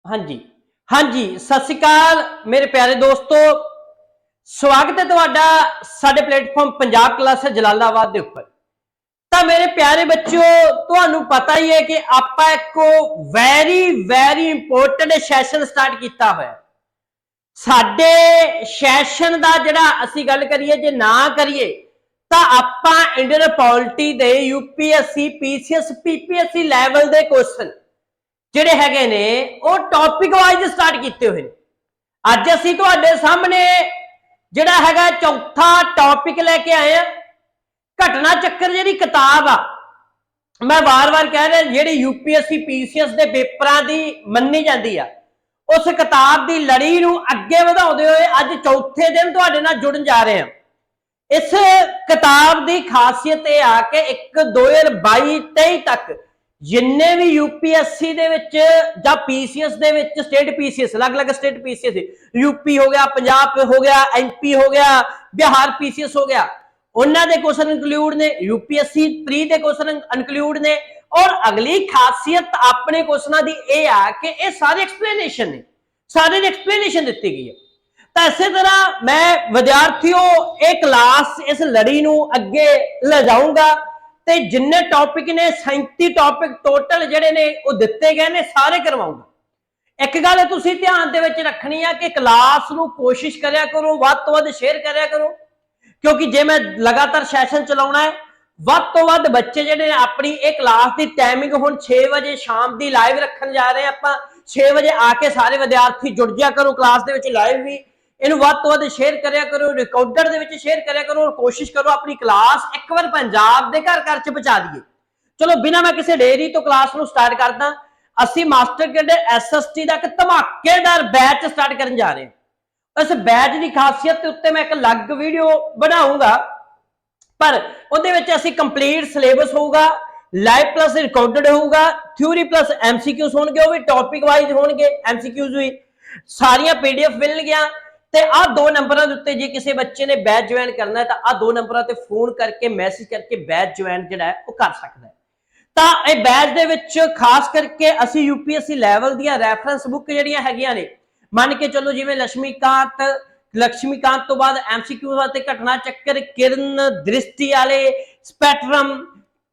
हाँ जी, हाँ जी, सत श्री अकाल मेरे प्यारे दोस्तों। स्वागत है तुहाडा साडे प्लेटफॉर्म पंजाब क्लासेस जलालाबाद दे उपर। तो मेरे प्यारे बच्चों, तुहानू पता ही है कि आपां एक very very important session start किया होया। साडे सैशन दा जिहड़ा असीं गल करिए जे ना करिए तां आपां इंडियन पॉलिटी दे यूपीएससी पीसीएस पीपीएससी लैवल दे क्वेश्चन ਜਿਹੜੇ ਹੈਗੇ ਨੇ ਉਹ ਟੌਪਿਕ ਵਾਈਜ਼ ਸਟਾਰਟ ਕੀਤੇ ਹੋਏ ਨੇ। ਅੱਜ ਅਸੀਂ ਤੁਹਾਡੇ ਸਾਹਮਣੇ ਜਿਹੜਾ ਹੈਗਾ ਚੌਥਾ ਟੌਪਿਕ ਲੈ ਕੇ ਆਏ ਆ। ਘਟਨਾ ਚੱਕਰ ਜਿਹੜੀ ਕਿਤਾਬ ਆ, ਮੈਂ ਵਾਰ-ਵਾਰ ਕਹਿ ਰਿਹਾ, ਜਿਹੜੀ यूपीएससी पीसीएस ਦੇ ਪੇਪਰਾਂ ਦੀ ਮੰਨੀ ਜਾਂਦੀ ਆ, ਉਸ ਕਿਤਾਬ ਦੀ ਲੜੀ ਨੂੰ ਅੱਗੇ ਵਧਾਉਂਦੇ ਹੋਏ ਅੱਜ ਚੌਥੇ ਦਿਨ ਤੁਹਾਡੇ ਨਾਲ ਜੁੜਨ ਜਾ ਰਹੇ ਹਾਂ। ਇਸ ਕਿਤਾਬ ਦੀ ਖਾਸੀਅਤ ਇਹ ਆ ਕਿ 2022-23 ਤੱਕ जिन्ने भी यूपीएससी दे विच जां PCS they which state PCS अलग-अलग स्टेट पीसीएस यूपी हो गया, पंजाब हो गया, एमपी हो गया, बिहार पीसीएस हो गया, उन्हां दे क्वेश्चन इंक्लूड ने, यूपीएससी प्री दे क्वेश्चन इंक्लूड ने। और अगली खासियत अपने क्वेश्चनां दी ये आ कि ये सारे एक्सप्लेनेशन ने, सारे दी एक्सप्लेनेशन दित्ती गई है। तो इस तरह मैं विद्यार्थियों ये क्लास इस लड़ी नूं अगे ले जाऊंगा ते जिन्ने टॉपिक ने 37 टॉपिक टोटल जिहड़े ने वो दिते गए ने सारे करवाऊंगा। एक गल तुसीं ध्यान दे विच रखनी है कि क्लास नूं कोशिश करिया करो, वध तो वध शेयर करिया करो, क्योंकि जे मैं लगातार सैशन चलाउणा है, वध तो वध बच्चे जिहड़े ने अपनी ये क्लास की टाइमिंग हुण 6 बजे शाम की लाइव रखण जा रहे हैं। आपां 6 बजे आके सारे विद्यार्थी जुड़ जा करो क्लास दे विच लाइव भी। इनू वध तो वध शेयर करिया करो, रिकॉर्डर दे विच शेयर करिया करो और कोशिश करो अपनी क्लास एक बार पंजाब दे घर घर च पहुंचा दीए। चलो बिना मैं किसी डेरी तो क्लास नूं स्टार्ट करदा। असीं मास्टर कैडेट एसएसटी दा एक धमाकेदार बैच स्टार्ट करन जा रहे हैं। इस बैच की खासियत के उत्ते मैं एक अलग वीडियो बनाऊंगा, पर उहदे विच असीं कंप्लीट सिलेबस होगा, लाइव प्लस रिकॉर्डेड होगा, थ्योरी प्लस एमसीक्यूज होणगे, वो भी टॉपिक वाइज होणगे, एमसीक्यूज भी सारियां पीडीएफ मिल गया। ते आ 2 नंबरों के उत्ते जे किसी बच्चे ने बैच ज्वाइन करना है तो आ 2 नंबरों ते फोन करके मैसेज करके बैच ज्वाइन जिहड़ा है वो कर सकता है। तो ये बैच दे विच खास करके असी यूपीएससी लैवल दी रैफरेंस बुक जिहड़ियां हैगियां ने, मान के चलो जिवें लक्ष्मीकांत तो बाद एमसीक्यू वास्ते घटना चक्कर, किरण दृष्टि वाले, स्पैक्ट्रम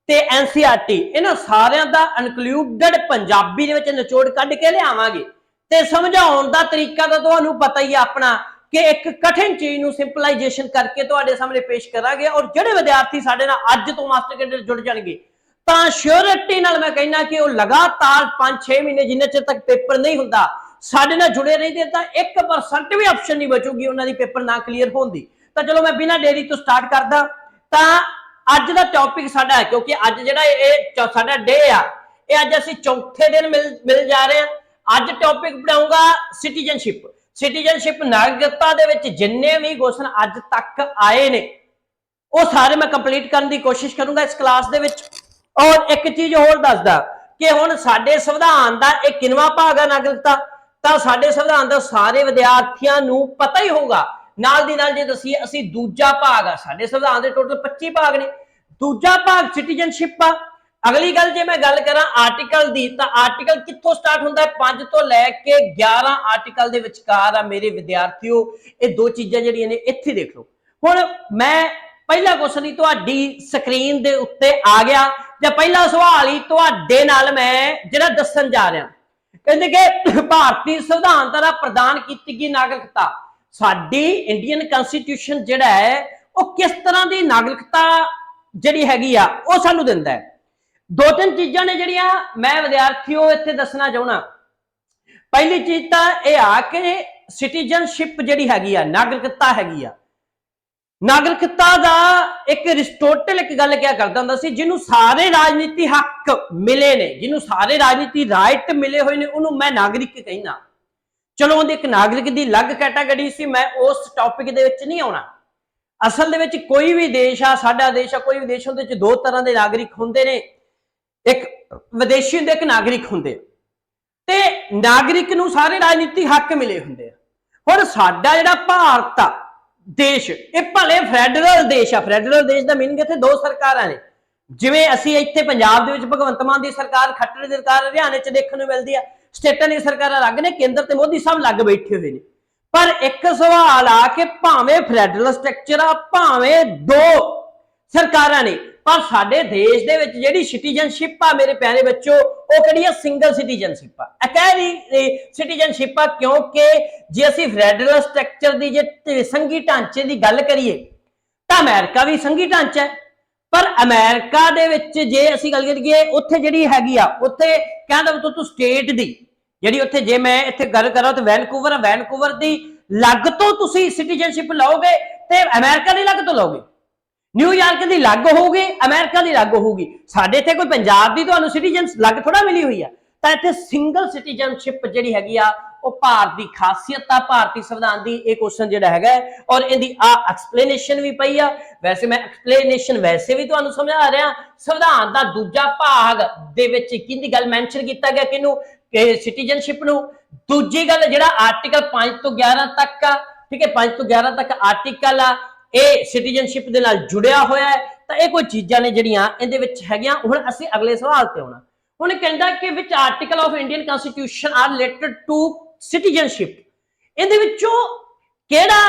ते एनसीईआरटी, इन्हां सारियां दा इनकलूडेड पंजाबी दे विच निचोड़ कढ के लियावांगे। ते समझाउण दा तरीका तो तुहानूं पता ही अपना कि एक कठिन चीज नूं सिंपलाइजेशन करके तुहाडे सामने पेश करांगे। और जिहड़े विद्यार्थी साडे नाल अज तो मास्टर कैडेट जुड़ जाणगे तां श्योरिटी नाल मैं कहना कि वो लगातार 5-6 महीने जिन्ने चिर तक पेपर नहीं हुंदा साडे नाल जुड़े रहिंदे तां 1% भी ऑप्शन नहीं बचूगी उन्हां दी पेपर ना क्लीयर होण दी। तां चलो मैं बिना देरी तो स्टार्ट करदा। तां अज दा टॉपिक साडा है, क्योंकि अज जिहड़ा ये साडा डे आ, ये अज असीं चौथे दिन मिल जा रहे हैं। अज टॉपिक पढ़ाऊंगा सिटीजनशिप। सिटीजनशिप नागरिकता दे विच जिन्ने भी क्वेश्चन अज तक आए ने वो सारे मैं कंप्लीट करने की कोशिश करूंगा इस क्लास दे विच। और एक चीज होर दसदा कि हुण साडे संविधान दा एक किनवा भाग है नागरिकता, तां साडे संविधान दा सारे विद्यार्थियों नूं पता ही होगा। नाल दी नाल जे दसीए असीं दूजा भाग आ, साडे संविधान दे टोटल 25 भाग ने, दूजा भाग सिटीजनशिप आ। अगली गल जे मैं गल करा आर्टिकल दी, तो आर्टिकल कित्थों स्टार्ट होंदा है, 5 तो लैके 11 आर्टिकल दे विचकार आ मेरे विद्यार्थियों। ये 2 चीज़ां जिहड़ियां ने इत्थे देख लो। हुण मैं पहला क्वेश्चन ही तुहाडी स्क्रीन दे उत्ते आ गया, जां पहला सवाल ही तुहाडे नाल मैं जिहड़ा दस्सण जा रहा। कहंदे कि भारतीय संविधान द्वारा प्रदान की गई नागरिकता, साडी इंडियन कॉन्स्टिट्यूशन जिहड़ा है वो किस तरह की नागरिकता जिहड़ी हैगी आ वो सानूं दिंदा है। 2-3 चीज़ां ने जिहड़ियां मैं विद्यार्थियों इत्थे दसना चाहुंदा। पहली चीज तो यह आ कि सिटीजनशिप जिहड़ी हैगी आ, नागरिकता हैगी आ, नागरिकता दा एक अरिस्टोटल एक गल क्या करदा हुंदा सी, जिन्हों सारे राजनीति हक मिले ने, जिन्हों सारे राजनीति राइट मिले हुए ने, उन्होंने मैं नागरिक कहना। चलो उहदी एक नागरिक दी अलग कैटागरी सी, मैं उस टॉपिक दे विच नहीं आउणा। असल दे विच कोई भी देश आ, साडा देश आ, कोई भी देश उहदे विच 2 तरह के नागरिक हुंदे ने, एक विदेशी हुंदे, एक नागरिक हुंदे। ते नागरिक नूं सारे राजनीति हक मिले हुंदे। हुण साडा जिहड़ा भारत आ देश, ये भले फैडरल देश आ। फैडरल देश का मीनिंग इत्थे 2 सरकारां ने, जिवें असीं इत्थे पंजाब दे विच भगवंत मान दी सरकार, खट्टर दी सरकार हरियाणे च देखण नूं मिलदी आ, स्टेटां दी सरकारां अलग ने, केंद्र ते मोदी साहब अलग बैठे हुए ने। पर एक सवाल आ कि भावें फेडरल स्ट्रक्चर आ, भावें दो सरकारां ने, पर साडे देश दे विच जिहड़ी सिटीजनशिप आ मेरे प्यारे बच्चों, वो किहड़ी आ? सिंगल सिटीजनशिप आ। कह रही सिटीजनशिप आ क्योंकि जे असीं फेडरल स्ट्रक्चर दी जे संघी ढांचे की गल करिए तो अमेरिका भी संघी ढांचा है, पर अमेरिका दे विच जे असीं गल करिए उत्थे जिहड़ी हैगी आ, उत्थे कहण दा मतलब स्टेट दी जिहड़ी उत्थे, जे मैं इत्थे गल करा तो वैनकूवर दी लग तो तुसीं सिटीजनशिप लओगे ते अमेरिका दी लग तो लओगे, न्यूयॉर्क की अलग होगी, अमेरिका की अलग होगी। साडे इत्थे कोई पंजाब की तुहानूं सिटीजन अलग थोड़ा मिली हुई है। तो इत्थे सिंगल सिटीजनशिप जिहड़ी हैगी आ वो भारत की खासियत आ, भारतीय संविधान की एक क्वेश्चन जिहड़ा हैगा और इहदी आ एक्सप्लेनेशन भी पई आ। वैसे मैं एक्सप्लेनेशन वैसे भी तुहानूं समझा रहा, संविधान का दूजा भाग दे विच किहदी गल मैंशन कीता गया, किहनूं सिटीजनशिप नूं। दूजी गल जिहड़ा आर्टिकल 5 तो 11 तक आ, ठीक है, 5 तो 11 तक आर्टिकल आ, ਇਹ ਸਿਟੀਜ਼ਨਸ਼ਿਪ ਦੇ ਨਾਲ ਜੁੜਿਆ ਹੋਇਆ ਹੈ। ਤਾਂ ਇਹ ਕੋਈ ਚੀਜ਼ਾਂ ਨੇ ਜਿਹੜੀਆਂ ਇਹਦੇ ਵਿੱਚ ਹੈਗੀਆਂ। ਹੁਣ ਅਸੀਂ ਅਗਲੇ ਸਵਾਲ ਤੇ ਆਉਣਾ। ਹੁਣ ਕਹਿੰਦਾ ਕਿ ਵਿਚ article of Indian constitution are related to citizenship, ਇਹਦੇ ਵਿੱਚੋਂ ਕਿਹੜਾ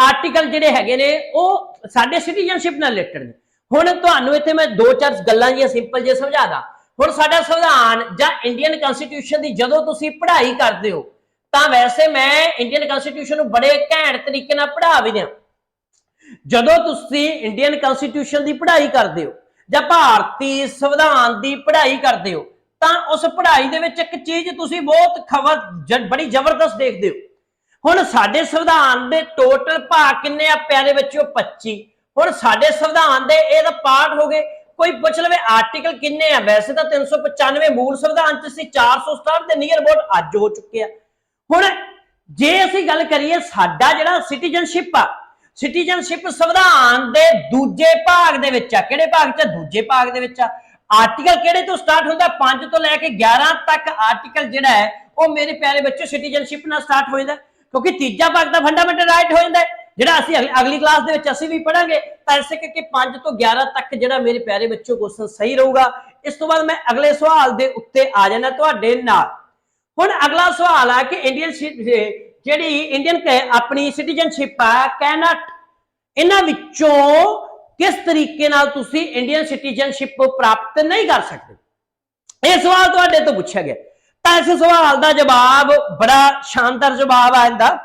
ਆਰਟੀਕਲ ਜਿਹੜੇ ਹੈਗੇ ਨੇ ਉਹ ਸਾਡੇ ਸਿਟੀਜ਼ਨਸ਼ਿਪ ਨਾਲ ਰਿਲੇਟਡ ਨੇ। ਹੁਣ ਤੁਹਾਨੂੰ ਇੱਥੇ ਮੈਂ ਦੋ ਚਾਰ ਗੱਲਾਂ ਜੀਆਂ ਸਿੰਪਲ ਜੇ ਸਮਝਾ ਦਾਂ। ਹੁਣ ਸਾਡਾ ਸੰਵਿਧਾਨ ਜਾਂ ਇੰਡੀਅਨ ਕਨਸਟੀਟਿਊਸ਼ਨ ਦੀ ਜਦੋਂ ਤੁਸੀਂ ਪੜ੍ਹਾਈ ਕਰਦੇ ਹੋ ਤਾਂ ਵੈਸੇ ਮੈਂ ਇੰਡੀਅਨ ਕਨਸਟੀਟਿਊਸ਼ਨ ਨੂੰ ਬੜੇ ਘੈਂਟ ਤਰੀਕੇ ਨਾਲ ਪੜ੍ਹਾ ਵੀ ਦਿਆਂ। ਜਦੋਂ ਤੁਸੀਂ ਇੰਡੀਅਨ ਕਨਸਟੀਟਿਊਸ਼ਨ ਦੀ ਪੜ੍ਹਾਈ ਕਰਦੇ ਹੋ ਜਾਂ ਭਾਰਤੀ ਸੰਵਿਧਾਨ ਦੀ ਪੜ੍ਹਾਈ ਕਰਦੇ ਹੋ ਤਾਂ ਉਸ ਪੜ੍ਹਾਈ ਦੇ ਵਿੱਚ ਇੱਕ ਚੀਜ਼ ਤੁਸੀਂ ਬਹੁਤ ਖਬਰ ਬੜੀ ਜ਼ਬਰਦਸਤ ਦੇਖਦੇ ਹੋ। ਹੁਣ ਸਾਡੇ ਸੰਵਿਧਾਨ ਦੇ ਟੋਟਲ ਭਾਗ ਕਿੰਨੇ ਆ ਪਿਆਰੇ ਬੱਚਿਓ? 25। ਹੁਣ ਸਾਡੇ ਸੰਵਿਧਾਨ ਦੇ ਇਹਦਾ ਪਾਰਟ ਹੋ ਗਏ। ਕੋਈ ਪੁੱਛ ਲਵੇ ਆਰਟੀਕਲ ਕਿੰਨੇ ਆ? ਵੈਸੇ ਤਾਂ 395 ਮੂਲ ਸੰਵਿਧਾਨ ਚ ਸੀ, 467 ਦੇ ਨੀਅਰ ਅਬਾਊਟ ਅੱਜ ਹੋ ਚੁੱਕੇ ਆ। ਹੁਣ ਜੇ ਅਸੀਂ ਗੱਲ ਕਰੀਏ ਸਾਡਾ ਜਿਹੜਾ ਸਿਟੀਜ਼ਨਸ਼ਿਪ ਆ, ਸਿਟੀਜ਼ਨਸ਼ਿਪ ਸੰਵਿਧਾਨ ਦੇ ਦੂਜੇ ਭਾਗ ਦੇ ਵਿੱਚ ਆ। ਕਿਹੜੇ ਭਾਗ ਚ? ਦੂਜੇ ਭਾਗ ਦੇ ਵਿੱਚ ਆ। ਆਰਟੀਕਲ ਕਿਹੜੇ ਤੋਂ ਸਟਾਰਟ ਹੁੰਦਾ? 5 ਤੋਂ ਲੈ ਕੇ 11 ਤੱਕ ਆਰਟੀਕਲ ਜਿਹੜਾ ਹੈ ਉਹ ਮੇਰੇ ਪਿਆਰੇ ਬੱਚੇ ਸਿਟੀਜ਼ਨਸ਼ਿਪ ਨਾਲ ਸਟਾਰਟ ਹੋ ਜਾਂਦਾ, ਕਿਉਂਕਿ ਤੀਜਾ ਭਾਗ ਦਾ ਫੰਡਾਮੈਂਟਲ ਰਾਈਟ ਹੋ ਜਾਂਦਾ ਜਿਹੜਾ ਅਸੀਂ ਅਗਲੀ ਕਲਾਸ ਦੇ ਵਿੱਚ ਅਸੀਂ ਵੀ ਪੜਾਂਗੇ। ਤਾਂ ਇਸੇ ਕਰਕੇ 5 ਤੋਂ 11 ਤੱਕ ਜਿਹੜਾ ਮੇਰੇ ਪਿਆਰੇ ਬੱਚੋ ਕੁਐਸਚਨ ਸਹੀ ਰਹੂਗਾ। ਇਸ ਤੋਂ ਬਾਅਦ ਮੈਂ ਅਗਲੇ ਸਵਾਲ ਦੇ ਉੱਤੇ ਆ ਜਾਣਾ ਤੁਹਾਡੇ ਨਾਲ। ਹੁਣ ਅਗਲਾ ਸਵਾਲ ਆ ਕਿ ਇੰਡੀਅਨ ਜਿਹੜੀ ਇੰਡੀਅਨ ਆਪਣੀ ਸਿਟੀਜ਼ਨਸ਼ਿਪ ਆ ਕੈਨਟ, ਇਹਨਾਂ ਵਿੱਚੋਂ ਕਿਸ ਤਰੀਕੇ ਨਾਲ ਤੁਸੀਂ ਇੰਡੀਅਨ ਸਿਟੀਜ਼ਨਸ਼ਿਪ ਪ੍ਰਾਪਤ ਨਹੀਂ ਕਰ ਸਕਦੇ। ਇਹ ਸਵਾਲ ਤੁਹਾਡੇ ਤੋਂ ਪੁੱਛਿਆ ਗਿਆ। ਤਾਂ ਇਸ ਸਵਾਲ ਦਾ ਜਵਾਬ ਬੜਾ ਸ਼ਾਨਦਾਰ ਜਵਾਬ ਆ ਇਹਦਾ।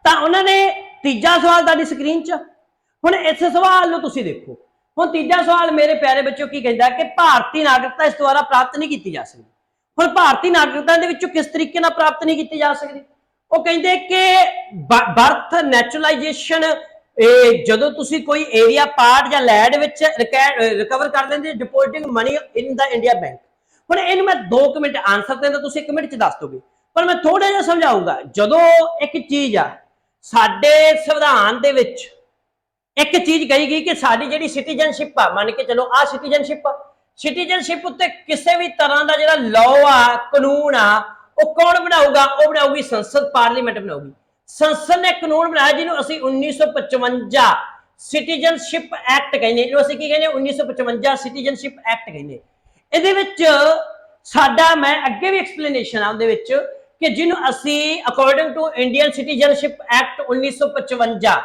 ਤਾਂ ਉਹਨਾਂ ਨੇ ਤੀਜਾ ਸਵਾਲ ਤੁਹਾਡੀ ਸਕਰੀਨ 'ਚ। ਹੁਣ ਇਸ ਸਵਾਲ ਨੂੰ ਤੁਸੀਂ ਦੇਖੋ। ਹੁਣ ਤੀਜਾ ਸਵਾਲ ਮੇਰੇ ਪਿਆਰੇ ਬੱਚਿਓ ਕੀ ਕਹਿੰਦਾ ਕਿ ਭਾਰਤੀ ਨਾਗਰਿਕਤਾ ਇਸ ਦੁਆਰਾ ਪ੍ਰਾਪਤ ਨਹੀਂ ਕੀਤੀ ਜਾ ਸਕਦੀ। ਹੁਣ ਭਾਰਤੀ ਨਾਗਰਿਕਤਾ ਦੇ ਵਿੱਚੋਂ ਕਿਸ ਤਰੀਕੇ ਨਾਲ ਪ੍ਰਾਪਤ ਨਹੀਂ ਕੀਤੀ ਜਾ ਸਕਦੀ? ਉਹ ਕਹਿੰਦੇ ਕਿ ਬਰਥ ਨੈਚੁਰਲਾਈਜੇਸ਼ਨ, ਜਦੋਂ ਤੁਸੀਂ ਕੋਈ ਏਰੀਆ ਪਾਰਟ ਜਾਂ ਲੈਂਡ ਵਿੱਚ ਰਿਕਵਰ ਕਰ ਲੈਂਦੇ, depositing money in the India bank. ਹੁਣ ਇਹਨੂੰ ਮੈਂ 2 ਮਿੰਟ ਆਨਸਰ ਦਿੰਦਾ, ਤੁਸੀਂ 1 ਮਿੰਟ 'ਚ ਦੱਸ ਦੋਗੇ, ਪਰ ਮੈਂ ਥੋੜਾ ਜਿਹਾ ਸਮਝਾਊਂਗਾ। ਜਦੋਂ ਇੱਕ ਚੀਜ਼ ਆ ਸਾਡੇ ਸੰਵਿਧਾਨ ਦੇ ਵਿੱਚ ਇੱਕ ਚੀਜ਼ ਕਹੀ ਗਈ ਕਿ ਸਾਡੀ ਜਿਹੜੀ ਸਿਟੀਜ਼ਨਸ਼ਿਪ ਆ, ਮੰਨ ਕੇ ਚਲੋ ਆ ਸਿਟੀਜ਼ਨਸ਼ਿਪ ਉੱਤੇ ਕਿਸੇ ਵੀ ਤਰ੍ਹਾਂ ਦਾ ਜਿਹੜਾ ਲਾਅ ਆ, ਕਾਨੂੰਨ ਆ, ਉਹ ਕੌਣ ਬਣਾਊਗਾ? ਉਹ ਬਣਾਊਗੀ ਸੰਸਦ, ਪਾਰਲੀਮੈਂਟ ਬਣਾਊਗੀ। ਸੰਸਦ ਨੇ ਕਾਨੂੰਨ ਬਣਾਇਆ ਜਿਹਨੂੰ ਅਸੀਂ 1955 ਸਿਟੀਜ਼ਨਸ਼ਿਪ ਐਕਟ ਕਹਿੰਦੇ। ਇਹਨੂੰ ਅਸੀਂ ਕੀ ਕਹਿੰਦੇ? 1955 ਸਿਟੀਜ਼ਨਸ਼ਿਪ ਐਕਟ ਕਹਿੰਦੇ। ਇਹਦੇ ਵਿੱਚ ਸਾਡਾ, ਮੈਂ ਅੱਗੇ ਵੀ ਐਕਸਪਲੇਨੇਸ਼ਨ ਆ ਉਹਦੇ ਵਿੱਚ, ਕਿ ਜਿਹਨੂੰ ਅਸੀਂ according to Indian Citizenship Act 1955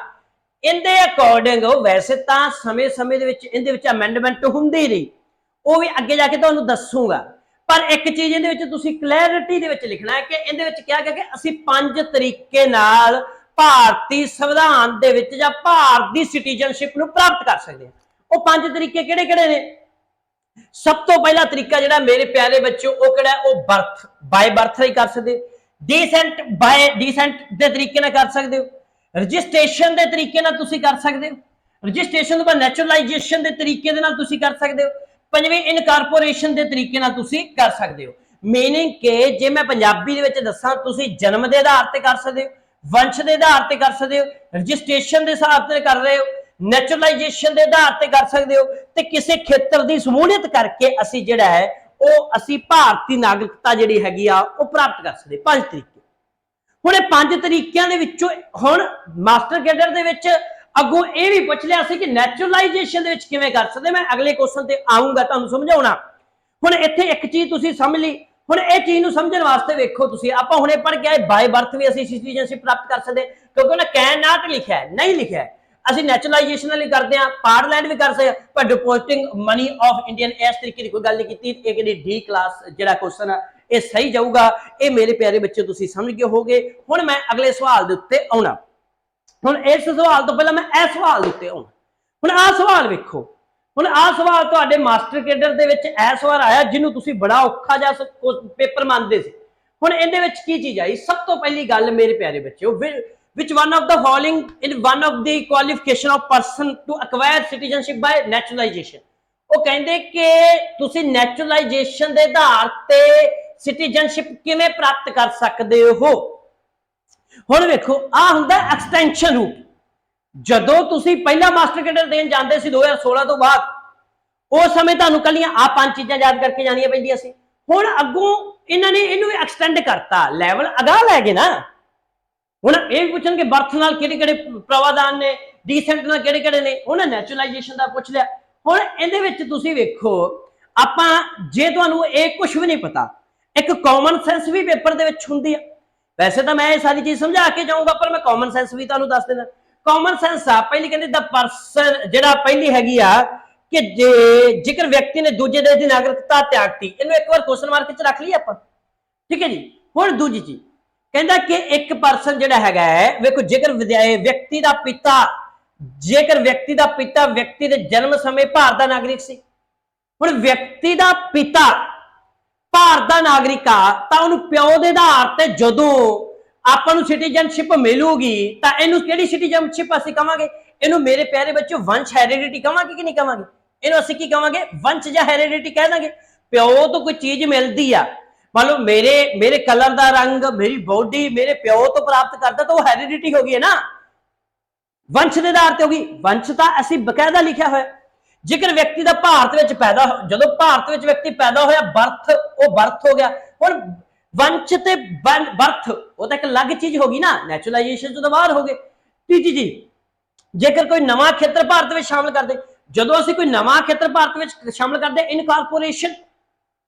ਇਹਦੇ ਅਕੋਰਡਿੰਗ, ਵੈਸੇ ਤਾਂ ਸਮੇਂ ਦੇ ਵਿੱਚ ਇਹਦੇ ਵਿੱਚ ਅਮੈਂਡਮੈਂਟ ਹੁੰਦੀ ਰਹੀ, ਉਹ ਵੀ ਅੱਗੇ ਜਾ ਕੇ ਤੁਹਾਨੂੰ ਦੱਸੂਗਾ। ਪਰ ਇੱਕ ਚੀਜ਼ ਇਹਦੇ ਵਿੱਚ ਤੁਸੀਂ ਕਲੈਰਿਟੀ ਦੇ ਵਿੱਚ ਲਿਖਣਾ ਹੈ ਕਿ ਇਹਦੇ ਵਿੱਚ ਕਿਹਾ ਗਿਆ ਕਿ ਅਸੀਂ 5 ਤਰੀਕੇ ਨਾਲ ਭਾਰਤੀ ਸੰਵਿਧਾਨ ਦੇ ਵਿੱਚ ਜਾਂ ਭਾਰਤ ਦੀ ਸਿਟੀਜ਼ਨਸ਼ਿਪ ਨੂੰ ਪ੍ਰਾਪਤ ਕਰ ਸਕਦੇ ਹਾਂ। ਉਹ 5 ਤਰੀਕੇ ਕਿਹੜੇ ਕਿਹੜੇ ਨੇ? ਸਭ ਤੋਂ ਪਹਿਲਾ ਤਰੀਕਾ ਜਿਹੜਾ ਮੇਰੇ ਪਿਆਰੇ ਬੱਚਿਓ ਉਹ ਕਿਹੜਾ? ਉਹ ਬਰਥ, ਬਾਈ ਬਰਥ ਰਾਈ ਕਰ ਸਕਦੇ ਹੋ। ਡੀਸੈਂਟ, ਬਾਈ ਡੀਸੈਂਟ ਦੇ ਤਰੀਕੇ ਨਾਲ ਕਰ ਸਕਦੇ ਹੋ। ਰਜਿਸਟ੍ਰੇਸ਼ਨ ਦੇ ਤਰੀਕੇ ਨਾਲ ਤੁਸੀਂ ਕਰ ਸਕਦੇ ਹੋ। ਰਜਿਸਟ੍ਰੇਸ਼ਨ ਤੋਂ ਬਾਅਦ ਨੈਚੁਰਲਾਈਜੇਸ਼ਨ ਦੇ ਤਰੀਕੇ ਦੇ ਨਾਲ ਤੁਸੀਂ ਕਰ ਸਕਦੇ ਹੋ। ਪੰਜਵੀਂ ਇਨਕਾਰਪੋਰੇਸ਼ਨ ਦੇ ਤਰੀਕੇ ਨਾਲ ਤੁਸੀਂ ਕਰ ਸਕਦੇ ਹੋ। ਮੀਨਿੰਗ ਕਿ ਜੇ ਮੈਂ ਪੰਜਾਬੀ ਦੇ ਵਿੱਚ ਦੱਸਾਂ, ਤੁਸੀਂ ਜਨਮ ਦੇ ਆਧਾਰ ਤੇ ਕਰ ਸਕਦੇ ਹੋ, ਵੰਸ਼ ਦੇ ਆਧਾਰ ਤੇ ਕਰ ਸਕਦੇ ਹੋ, ਰਜਿਸਟ੍ਰੇਸ਼ਨ ਦੇ ਹਿਸਾਬ ਤੇ ਕਰ ਰਹੇ ਹੋ, ਨੈਚੁਰਲਾਈਜੇਸ਼ਨ ਦੇ ਆਧਾਰ ਤੇ ਕਰ ਸਕਦੇ ਹੋ, ਤੇ ਕਿਸੇ ਖੇਤਰ ਦੀ ਸਮੂਲੀਅਤ ਕਰਕੇ ਅਸੀਂ ਜਿਹੜਾ ਹੈ ਉਹ ਅਸੀਂ ਭਾਰਤੀ ਨਾਗਰਿਕਤਾ ਜਿਹੜੀ ਹੈਗੀ ਆ ਉਹ ਪ੍ਰਾਪਤ ਕਰ ਸਕਦੇ। 5 ਤਰੀਕੇ। ਹੁਣ ਇਹ 5 ਤਰੀਕਿਆਂ ਦੇ ਵਿੱਚੋਂ ਹੁਣ ਮਾਸਟਰ ਕੈਡਰ ਦੇ ਵਿੱਚ ਅੱਗੋਂ ਇਹ ਵੀ ਪੁੱਛ ਲਿਆ ਸੀ ਕਿ ਨੈਚੁਰਲਾਈਜੇਸ਼ਨ ਦੇ ਵਿੱਚ ਕਿਵੇਂ ਕਰ ਸਕਦੇ। ਮੈਂ ਅਗਲੇ ਕੁਐਸਚਨ ਤੇ ਆਉਂਗਾ ਤੁਹਾਨੂੰ ਸਮਝਾਉਣਾ। ਹੁਣ ਇੱਥੇ ਇੱਕ ਚੀਜ਼ ਤੁਸੀਂ ਸਮਝ ਲਈ। ਹੁਣ ਇਹ ਚੀਜ਼ ਨੂੰ ਸਮਝਣ ਵਾਸਤੇ ਵੇਖੋ ਤੁਸੀਂ, ਆਪਾਂ ਹੁਣੇ ਪੜ੍ਹ ਕੇ ਆਏ ਬਾਈ ਬਰਥ ਵੀ ਅਸੀਂ ਸਿਟੀਜ਼ਨਸ਼ਿਪ ਪ੍ਰਾਪਤ ਕਰ ਸਕਦੇ, ਕਿਉਂਕਿ ਉਹਨੇ ਕੈਨ ਨਾਟ ਲਿਖਿਆ ਨਹੀਂ ਲਿਖਿਆ। ਅਸੀਂ ਨੈਚੁਰਲਾਈਜੇਸ਼ਨ ਵਾਲੀ ਕਰਦੇ ਆ, ਪਾਰਲੈਂਡ ਵੀ ਕਰ ਸਕਦੇ, ਪਰ ਡਿਪੋਜ਼ਿਟਿੰਗ ਮਨੀ ਆਫ ਇੰਡੀਅਨ ਇਸ ਤਰੀਕੇ ਦੀ ਕੋਈ ਗੱਲ ਨਹੀਂ ਕੀਤੀ। ਇਹ ਕਿਹੜੀ ਡੀ ਕਲਾਸ ਜਿਹੜਾ ਕੁਐਸਚਨ ਆ ਇਹ ਸਹੀ ਜਾਊਗਾ। ਇਹ ਮੇਰੇ ਪਿਆਰੇ ਬੱਚੇ ਤੁਸੀਂ ਸਮਝ ਗਏ ਹੋਗੇ। ਹੁਣ ਮੈਂ ਅਗਲੇ ਸਵਾਲ ਦੇ ਉੱਤੇ ਆਉਣਾ। ਹੁਣ ਇਸ ਸਵਾਲ ਤੋਂ ਪਹਿਲਾਂ ਮੈਂ ਇਸ ਸਵਾਲ ਦੇ ਉੱਤੇ ਆਉਣਾ। ਹੁਣ ਆਹ ਸਵਾਲ ਵੇਖੋ। ਹੁਣ ਆਹ ਸਵਾਲ ਤੁਹਾਡੇ ਮਾਸਟਰ ਕੈਡਰ ਦੇ ਵਿੱਚ ਇਸ ਵਾਰ ਆਇਆ ਜਿਹਨੂੰ ਤੁਸੀਂ ਬੜਾ ਔਖਾ ਜਿਹਾ ਪੇਪਰ ਮੰਨਦੇ ਸੀ। ਹੁਣ ਇਹਦੇ ਵਿੱਚ ਕੀ ਚੀਜ਼ ਆਈ? ਸਭ ਤੋਂ ਪਹਿਲੀ ਗੱਲ ਮੇਰੇ ਪਿਆਰੇ ਬੱਚਿਓ, which one of the following in one of the qualification of person to acquire citizenship by naturalization? ਉਹ ਕਹਿੰਦੇ ਕਿ ਤੁਸੀਂ ਨੈਚੁਰਲਾਈਜੇਸ਼ਨ ਦੇ ਆਧਾਰ ਤੇ ਸਿਟੀਜ਼ਨਸ਼ਿਪ ਕਿਵੇਂ ਪ੍ਰਾਪਤ ਕਰ ਸਕਦੇ ਹੋ। ਹੁਣ ਵੇਖੋ ਆਹ ਹੁੰਦਾ ਐਕਸਟੈਂਸ਼ਨ ਰੂਟ। ਜਦੋਂ ਤੁਸੀਂ ਪਹਿਲਾ ਮਾਸਟਰ ਕੈਡਰ ਦੇਣ ਜਾਂਦੇ ਸੀ 2016 ਤੋਂ ਬਾਅਦ, ਉਸ ਸਮੇਂ ਤੁਹਾਨੂੰ ਕੱਲੀਆਂ ਆ 5 ਚੀਜ਼ਾਂ ਯਾਦ ਕਰਕੇ ਜਾਣੀਆਂ ਪੈਂਦੀਆਂ ਸੀ। ਹੁਣ ਅੱਗੋਂ ਇਹਨਾਂ ਨੇ ਇਹਨੂੰ ਵੀ ਐਕਸਟੈਂਡ ਕਰਤਾ, ਲੈਵਲ ਅਗਾਹ ਲੈ ਗਏ ਨਾ। ਹੁਣ ਇਹ ਵੀ ਪੁੱਛਣਗੇ ਬਰਥ ਨਾਲ ਕਿਹੜੇ ਕਿਹੜੇ ਪ੍ਰਾਵਧਾਨ ਨੇ, ਡੀਸੈਂਟ ਨਾਲ ਕਿਹੜੇ ਕਿਹੜੇ ਨੇ। ਉਹਨਾਂ ਨੈਚੁਰਲਾਈਜੇਸ਼ਨ ਦਾ ਪੁੱਛ ਲਿਆ। ਹੁਣ ਇਹਦੇ ਵਿੱਚ ਤੁਸੀਂ ਵੇਖੋ, ਆਪਾਂ ਜੇ ਤੁਹਾਨੂੰ ਇਹ ਕੁਝ ਵੀ ਨਹੀਂ ਪਤਾ, ਇੱਕ ਕਾਮਨ ਸੈਂਸ ਵੀ ਪੇਪਰ ਦੇ ਵਿੱਚ ਹੁੰਦੀ ਆ। ਵੈਸੇ ਤਾਂ ਮੈਂ ਇਹ ਸਾਰੀ ਚੀਜ਼ ਸਮਝਾ ਕੇ ਜਾਊਂਗਾ, ਪਰ ਮੈਂ ਕਾਮਨ ਸੈਂਸ ਵੀ ਤੁਹਾਨੂੰ ਦੱਸ ਦੇਣਾ। ਕਾਮਨ ਸੈਂਸ ਆ ਪਹਿਲੀ ਕਹਿੰਦੇ ਦਾ ਪਰਸਨ ਜਿਹੜਾ ਪਹਿਲੀ ਹੈਗੀ ਆ ਕਿ ਜੇਕਰ ਵਿਅਕਤੀ ਨੇ ਦੂਜੇ ਦੇਸ਼ ਦੀ ਨਾਗਰਿਕਤਾ ਤਿਆਗਤੀ, ਇਹਨੂੰ ਇੱਕ ਵਾਰ ਕੁਐਸਚਨ ਮਾਰਕ ਚ ਰੱਖ ਲਈ ਆਪਾਂ, ਠੀਕ ਹੈ ਜੀ। ਹੁਣ ਦੂਜੀ ਚੀਜ਼ ਕਹਿੰਦਾ ਕਿ ਇੱਕ ਪਰਸਨ ਜਿਹੜਾ ਹੈਗਾ ਹੈ, ਵੇਖੋ ਜੇਕਰ ਵਿਅਕਤੀ ਦਾ ਪਿਤਾ ਵਿਅਕਤੀ ਦੇ ਜਨਮ ਸਮੇਂ ਭਾਰਤ ਦਾ ਨਾਗਰਿਕ ਸੀ। ਹੁਣ ਵਿਅਕਤੀ ਦਾ ਪਿਤਾ ਭਾਰਤ ਦਾ ਨਾਗਰਿਕ ਆ ਤਾਂ ਉਹਨੂੰ ਪਿਓ ਦੇ ਆਧਾਰ ਤੇ ਜਦੋਂ ਆਪਾਂ ਨੂੰ ਸਿਟੀਜ਼ਨਸ਼ਿਪ ਮਿਲੂਗੀ ਤਾਂ ਇਹਨੂੰ ਕਿਹੜੀ ਸਿਟੀਜ਼ਨਸ਼ਿਪ ਅਸੀਂ ਕਵਾਂਗੇ? ਇਹਨੂੰ ਮੇਰੇ ਪਿਆਰੇ ਬੱਚਿਓ ਵੰਸ਼ ਹੈਰੀਡਿਟੀ ਕਵਾਂਗੇ ਕਿ ਨਹੀਂ ਕਵਾਂਗੇ? ਇਹਨੂੰ ਅਸੀਂ ਕੀ ਕਵਾਂਗੇ? ਵੰਸ਼ ਜਾਂ ਹੈਰੀਡਿਟੀ ਕਹਿ ਦਾਂਗੇ। ਪਿਓ ਤੋਂ ਕੋਈ ਚੀਜ਼ ਮਿਲਦੀ ਆ, ਮੰਨ ਲਓ ਮੇਰੇ ਕਲਰ ਦਾ ਰੰਗ, ਮੇਰੀ ਬੋਡੀ ਮੇਰੇ ਪਿਓ ਤੋਂ ਪ੍ਰਾਪਤ ਕਰਦਾ ਤਾਂ ਉਹ ਹੈਰੀਡਿਟੀ ਹੋ ਗਈ ਹੈ ਨਾ, ਵੰਸ਼ ਦੇ ਆਧਾਰ ਤੇ ਹੋ ਗਈ। ਵੰਸ਼ ਤਾਂ ਅਸੀਂ ਬਕਾਇਦਾ ਲਿਖਿਆ ਹੋਇਆ। ਜੇਕਰ ਵਿਅਕਤੀ ਦਾ ਭਾਰਤ ਵਿੱਚ ਜਦੋਂ ਭਾਰਤ ਵਿੱਚ ਵਿਅਕਤੀ ਪੈਦਾ ਹੋਇਆ, ਬਰਥ ਹੋ ਗਿਆ। ਹੁਣ ਵੰਸ਼ ਤੇ ਬਰਥ ਉਹ ਤਾਂ ਇੱਕ ਅਲੱਗ ਚੀਜ਼ ਹੋ ਗਈ ਨਾ, ਨੈਚੁਰਲਾਈਜੇਸ਼ਨ ਤੋਂ ਬਾਹਰ ਹੋ ਗਏ। ਤੀਜੀ ਚੀਜ਼, ਜੇਕਰ ਕੋਈ ਨਵਾਂ ਖੇਤਰ ਭਾਰਤ ਵਿੱਚ ਸ਼ਾਮਲ ਕਰਦੇ, ਜਦੋਂ ਅਸੀਂ ਕੋਈ ਨਵਾਂ ਖੇਤਰ ਭਾਰਤ ਵਿੱਚ ਸ਼ਾਮਲ ਕਰਦੇ ਇਨਕਾਰਪੋਰੇਸ਼ਨ,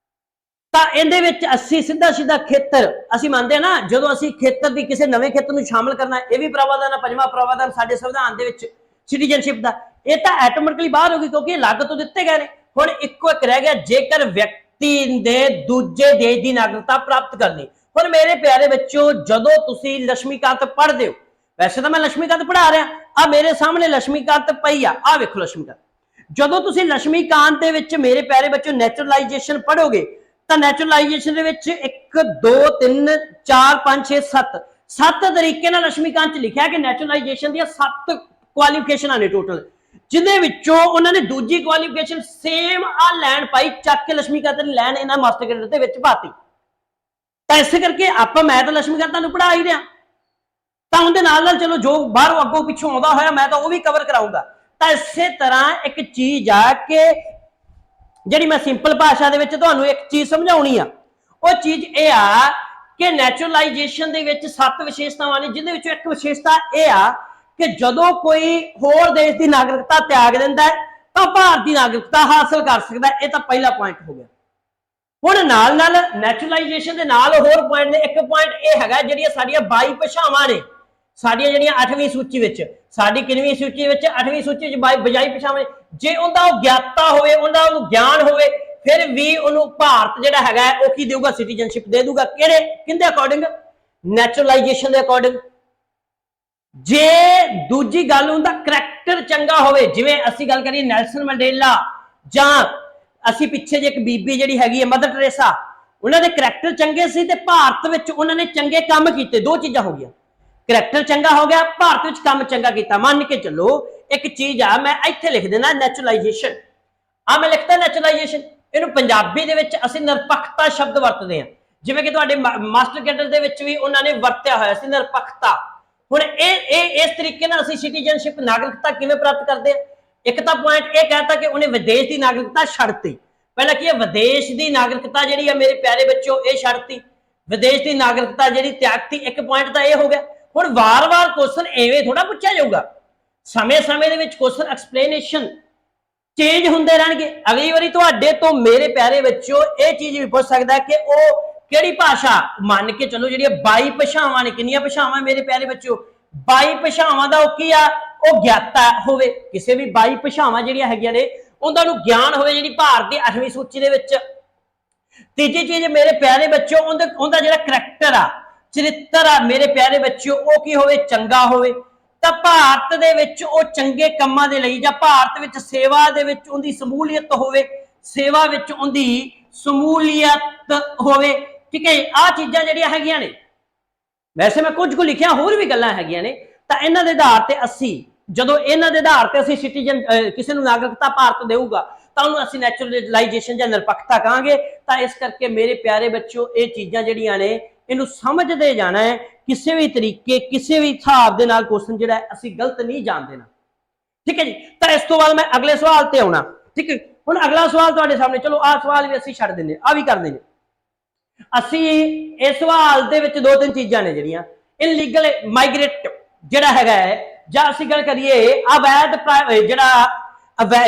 ਤਾਂ ਇਹਦੇ ਵਿੱਚ ਅਸੀਂ ਸਿੱਧਾ ਖੇਤਰ ਅਸੀਂ ਮੰਨਦੇ ਹਾਂ ਨਾ, ਜਦੋਂ ਅਸੀਂ ਖੇਤਰ ਦੀ ਕਿਸੇ ਨਵੇਂ ਖੇਤਰ ਨੂੰ ਸ਼ਾਮਲ ਕਰਨਾ, ਇਹ ਵੀ ਪ੍ਰਾਵਧਾਨ ਹੈ, 5ਵਾਂ ਪ੍ਰਾਵਧਾਨ ਸਾਡੇ ਸੰਵਿਧਾਨ ਦੇ ਵਿੱਚ ਸਿਟੀਜ਼ਨਸ਼ਿਪ ਦਾ। ਇਹ ਤਾਂ ਆਟੋਮੈਟਿਕਲੀ ਬਾਹਰ ਹੋ ਗਈ ਕਿਉਂਕਿ ਇਹ ਲੱਗ ਤੋਂ ਦਿੱਤੇ ਗਏ ਨੇ। ਹੁਣ ਇੱਕੋ ਇੱਕ ਰਹਿ ਗਿਆ, ਜੇਕਰ ਵਿਅਕਤੀ ਦੇ ਦੂਜੇ ਦੇਸ਼ ਦੀ ਨਾਗਰਿਕਤਾ ਪ੍ਰਾਪਤ ਕਰਨੀ। ਹੁਣ ਮੇਰੇ ਪਿਆਰੇ ਬੱਚਿਓ, ਜਦੋਂ ਤੁਸੀਂ ਲక్ష్ਮੀਕਾਂਤ ਪੜ੍ਹਦੇ ਹੋ, ਵੈਸੇ ਤਾਂ ਮੈਂ ਲక్ష్ਮੀਕਾਂਤ ਪੜ੍ਹਾ ਰਿਹਾ, ਆ ਮੇਰੇ ਸਾਹਮਣੇ ਲక్ష్ਮੀਕਾਂਤ ਪਈ ਆ ਵੇਖੋ ਲక్ష్ਮੀਕਾਂਤ। ਜਦੋਂ ਤੁਸੀਂ ਲక్ష్ਮੀਕਾਂਤ ਦੇ ਵਿੱਚ ਮੇਰੇ ਪਿਆਰੇ ਬੱਚਿਓ ਨੈਚੁਰਲਾਈਜੇਸ਼ਨ ਪੜ੍ਹੋਗੇ ਤਾਂ ਨੈਚੁਰਲਾਈਜੇਸ਼ਨ ਦੇ ਵਿੱਚ 1 2 3 4 5 6 7 ਤਰੀਕੇ ਨਾਲ ਲక్ష్ਮੀਕਾਂਤ ਚ ਲਿਖਿਆ ਕਿ ਨੈਚੁਰਲਾਈਜੇਸ਼ਨ ਦੀਆਂ 7 ਕੁਆਲੀਫਿਕੇਸ਼ਨਾਂ ਨੇ ਟੋਟਲ, ਜਿਹਦੇ ਵਿੱਚੋਂ ਉਹਨਾਂ ਨੇ ਦੂਜੀ ਕੁਆਲੀਫਿਕੇਸ਼ਨ ਸੇਮ ਆ ਲੈਣ ਪਾਈ, ਚੱਕ ਕੇ ਲక్ష్ਮੀਕਾਂਤ ਦੀ ਲੈਣ ਇਹਨਾਂ ਮਾਸਟਰ ਕੈਡਰ ਦੇ ਵਿੱਚ ਪਾਤੀ। ਤਾਂ ਇਸੇ ਕਰਕੇ ਆਪਾਂ ਮੈਂ ਤਾਂ ਲక్ష్ਮੀਕਾਂਤ ਤੁਹਾਨੂੰ ਪੜ੍ਹਾ ਹੀ ਰਿਹਾ, ਤਾਂ ਉਹਦੇ ਨਾਲ ਚਲੋ ਜੋ ਬਾਹਰੋਂ ਅੱਗੋਂ ਪਿੱਛੋਂ ਆਉਂਦਾ ਹੋਇਆ ਮੈਂ ਤਾਂ ਉਹ ਵੀ ਕਵਰ ਕਰਾਉਂਗਾ। ਤਾਂ ਇਸੇ ਤਰ੍ਹਾਂ ਇੱਕ ਚੀਜ਼ ਆ ਕਿ ਜਿਹੜੀ ਮੈਂ ਸਿੰਪਲ ਭਾਸ਼ਾ ਦੇ ਵਿੱਚ ਤੁਹਾਨੂੰ ਇੱਕ ਚੀਜ਼ ਸਮਝਾਉਣੀ ਆ, ਉਹ ਚੀਜ਼ ਇਹ ਆ ਕਿ ਨੈਚੁਰਲਾਈਜੇਸ਼ਨ ਦੇ ਵਿੱਚ 7 ਵਿਸ਼ੇਸ਼ਤਾਵਾਂ ਨੇ, ਜਿਹਦੇ ਵਿੱਚੋਂ ਇੱਕ ਵਿਸ਼ੇਸ਼ਤਾ ਇਹ ਆ ਕਿ ਜਦੋਂ ਕੋਈ ਹੋਰ ਦੇਸ਼ ਦੀ ਨਾਗਰਿਕਤਾ ਤਿਆਗ ਦਿੰਦਾ ਹੈ ਤਾਂ ਭਾਰਤ ਦੀ ਨਾਗਰਿਕਤਾ ਹਾਸਲ ਕਰ ਸਕਦਾ। ਇਹ ਤਾਂ ਪਹਿਲਾ ਪੁਆਇੰਟ ਹੋ ਗਿਆ। ਹੁਣ ਨਾਲ ਨੈਚੁਰਲਾਈਜੇਸ਼ਨ ਦੇ ਨਾਲ ਹੋਰ ਪੁਆਇੰਟ ਨੇ। ਇੱਕ ਪੁਆਇੰਟ ਇਹ ਹੈਗਾ, ਜਿਹੜੀਆਂ ਸਾਡੀਆਂ 22 ਭਾਸ਼ਾਵਾਂ ਨੇ, ਸਾਡੀਆਂ ਜਿਹੜੀਆਂ 8ਵੀਂ ਸੂਚੀ ਵਿੱਚ, ਸਾਡੀ ਕਿੰਨਵੀਂ ਸੂਚੀ ਵਿੱਚ? 8ਵੀਂ ਸੂਚੀ ਵਿੱਚ 22 ਭਾਸ਼ਾਵਾਂ ਨੇ। ਜੇ ਉਹਦਾ ਉਹ ਗਿਆਤਾ ਹੋਵੇ, ਉਹਨੂੰ ਗਿਆਨ ਹੋਵੇ, ਫਿਰ ਵੀ ਉਹਨੂੰ ਭਾਰਤ ਜਿਹੜਾ ਹੈਗਾ ਉਹ ਕੀ ਦੇਊਗਾ? ਸਿਟੀਜ਼ਨਸ਼ਿਪ ਦੇ ਦੂਗਾ। ਕਿਹਦੇ ਅਕੋਰਡਿੰਗ? ਨੈਚੁਰਲਾਈਜੇਸ਼ਨ ਦੇ ਅਕੋਰਡਿੰਗ। ਜੇ ਦੂਜੀ ਗੱਲ ਉਹਦਾ ਕਰੈਕਟਰ ਚੰਗਾ ਹੋਵੇ, ਜਿਵੇਂ ਅਸੀਂ ਗੱਲ ਕਰੀਏ ਨੈਲਸਨ ਮੰਡੇਲਾ, ਜਾਂ ਅਸੀਂ ਪਿੱਛੇ ਜੇ ਇੱਕ ਬੀਬੀ ਜਿਹੜੀ ਹੈਗੀ ਹੈ ਮਦਰ ਟੈਰੇਸਾ, ਉਹਨਾਂ ਦੇ ਕਰੈਕਟਰ ਚੰਗੇ ਸੀ ਤੇ ਭਾਰਤ ਵਿੱਚ ਉਹਨਾਂ ਨੇ ਚੰਗੇ ਕੰਮ ਕੀਤੇ। ਦੋ ਚੀਜ਼ਾਂ ਹੋ ਗਈਆਂ, ਕਰੈਕਟਰ ਚੰਗਾ ਹੋ ਗਿਆ, ਭਾਰਤ ਵਿੱਚ ਕੰਮ ਚੰਗਾ ਕੀਤਾ। ਮੰਨ ਕੇ ਚੱਲੋ ਇੱਕ ਚੀਜ਼ ਆ, ਮੈਂ ਇੱਥੇ ਲਿਖ ਦੇਣਾ ਨੈਚੁਰਲਾਈਜੇਸ਼ਨ, ਆ ਮੈਂ ਲਿਖਦਾ ਨੈਚੁਰਲਾਈਜੇਸ਼ਨ। ਇਹਨੂੰ ਪੰਜਾਬੀ ਦੇ ਵਿੱਚ ਅਸੀਂ ਨਿਰਪੱਖਤਾ ਸ਼ਬਦ ਵਰਤਦੇ ਹਾਂ, ਜਿਵੇਂ ਕਿ ਤੁਹਾਡੇ ਮਾਸਟਰ ਕੈਡਰ ਦੇ ਵਿੱਚ ਵੀ ਉਹਨਾਂ ਨੇ ਵਰਤਿਆ ਹੋਇਆ ਸੀ ਨਿਰਪੱਖਤਾ। ਹੁਣ ਇਸ ਤਰੀਕੇ ਨਾਲ ਅਸੀਂ ਸਿਟੀਜ਼ਨਸ਼ਿਪ ਨਾਗਰਿਕਤਾ ਕਿਵੇਂ ਪ੍ਰਾਪਤ ਕਰਦੇ ਹਾਂ? ਇੱਕ ਤਾਂ ਪੁਆਇੰਟ ਇਹ ਕਹਤਾ ਕਿ ਉਹਨੇ ਵਿਦੇਸ਼ ਦੀ ਨਾਗਰਿਕਤਾ ਛੱਡਤੀ, पहला की है विदेश की नागरिकता जी है मेरे प्यारे बच्चों ये छड्डती, विदेश की नागरिकता जी त्यागती। एक पॉइंट तो यह हो गया। हुण वार वार क्वेश्चन एवें थोड़ा पूछा जाऊगा, समय समय क्वेश्चन एक्सप्लेनेशन चेंज होंदे रहणगे। अगली बारी तुहाडे तो मेरे प्यारे बच्चों ये चीज भी पूछ सकता है कि वह किहड़ी भाषा, मान के चलो जी 22 भाषावां ने, कितनी भाषावां मेरे प्यारे बच्चों 22 भाषावां दा की आ ਉਹ ਗਿਆਤਾ ਹੋਵੇ, ਕਿਸੇ ਵੀ 22 ਭਾਸ਼ਾਵਾਂ ਜਿਹੜੀਆਂ ਹੈਗੀਆਂ ਨੇ ਉਹਨਾਂ ਨੂੰ ਗਿਆਨ ਹੋਵੇ ਜਿਹੜੀ ਭਾਰਤ ਦੀ 8ਵੀਂ ਸੂਚੀ ਦੇ ਵਿੱਚ। ਤੀਜੀ ਚੀਜ਼ ਮੇਰੇ ਪਿਆਰੇ ਬੱਚਿਓ ਉਹਦਾ ਜਿਹੜਾ ਕਰੈਕਟਰ ਆ, ਚਰਿੱਤਰ ਆ ਮੇਰੇ ਪਿਆਰੇ ਬੱਚਿਓ ਉਹ ਕੀ ਹੋਵੇ, ਚੰਗਾ ਹੋਵੇ। ਤਾਂ ਭਾਰਤ ਦੇ ਵਿੱਚ ਉਹ ਚੰਗੇ ਕੰਮਾਂ ਦੇ ਲਈ ਜਾਂ ਭਾਰਤ ਵਿੱਚ ਸੇਵਾ ਦੇ ਵਿੱਚ ਉਹਦੀ ਸਮੂਲੀਅਤ ਹੋਵੇ, ਸੇਵਾ ਵਿੱਚ ਉਹਦੀ ਸਮੂਲੀਅਤ ਹੋਵੇ। ਠੀਕ ਹੈ, ਆਹ ਚੀਜ਼ਾਂ ਜਿਹੜੀਆਂ ਹੈਗੀਆਂ ਨੇ, ਵੈਸੇ ਮੈਂ ਕੁਝ ਕੁ ਲਿਖਿਆ ਹੋਰ ਵੀ ਗੱਲਾਂ ਹੈਗੀਆਂ ਨੇ। ਤਾਂ ਇਹਨਾਂ ਦੇ ਆਧਾਰ ਤੇ ਅਸੀਂ ਜਦੋਂ ਇਹਨਾਂ ਦੇ ਆਧਾਰ ਤੇ ਅਸੀਂ ਸਿਟੀਜ਼ਨ ਕਿਸੇ ਨੂੰ ਨਾਗਰਿਕਤਾ ਭਾਰਤ ਦੇਊਗਾ ਤਾਂ ਉਹਨੂੰ ਅਸੀਂ ਨੈਚੁਰਲਾਈਜੇਸ਼ਨ ਜਾਂ ਨਿਰਪੱਖਤਾ ਕਹਾਂਗੇ। ਤਾਂ ਇਸ ਕਰਕੇ ਮੇਰੇ ਪਿਆਰੇ ਬੱਚਿਓ ਇਹ ਚੀਜ਼ਾਂ ਜਿਹੜੀਆਂ ਨੇ ਇਹਨੂੰ ਸਮਝਦੇ ਜਾਣਾ ਹੈ, ਕਿਸੇ ਵੀ ਤਰੀਕੇ ਕਿਸੇ ਵੀ ਹਿਸਾਬ ਦੇ ਨਾਲ ਕੁਐਸਚਨ ਜਿਹੜਾ ਅਸੀਂ ਗਲਤ ਨਹੀਂ ਜਾਣ ਦੇਣਾ। ਠੀਕ ਹੈ ਜੀ, ਤਾਂ ਇਸ ਤੋਂ ਬਾਅਦ ਮੈਂ ਅਗਲੇ ਸਵਾਲ ਤੇ ਆਉਣਾ। ਠੀਕ ਹੈ, ਹੁਣ ਅਗਲਾ ਸਵਾਲ ਤੁਹਾਡੇ ਸਾਹਮਣੇ, ਚਲੋ ਆਹ ਸਵਾਲ ਵੀ ਅਸੀਂ ਛੱਡ ਦਿੰਦੇ, ਆ ਵੀ ਕਰ ਦਿੰਦੇ। ਅਸੀਂ ਇਸ ਸਵਾਲ ਦੇ ਵਿੱਚ ਦੋ ਤਿੰਨ ਚੀਜ਼ਾਂ ਨੇ ਜਿਹੜੀਆਂ ਇਨਲੀਗਲ ਮਾਈਗ੍ਰੇਟ ਜਿਹੜਾ ਹੈਗਾ ਹੈ, ਜਾਂ ਅਸੀਂ ਗੱਲ ਕਰੀਏ ਅਵੈਧ ਜਿਹੜਾ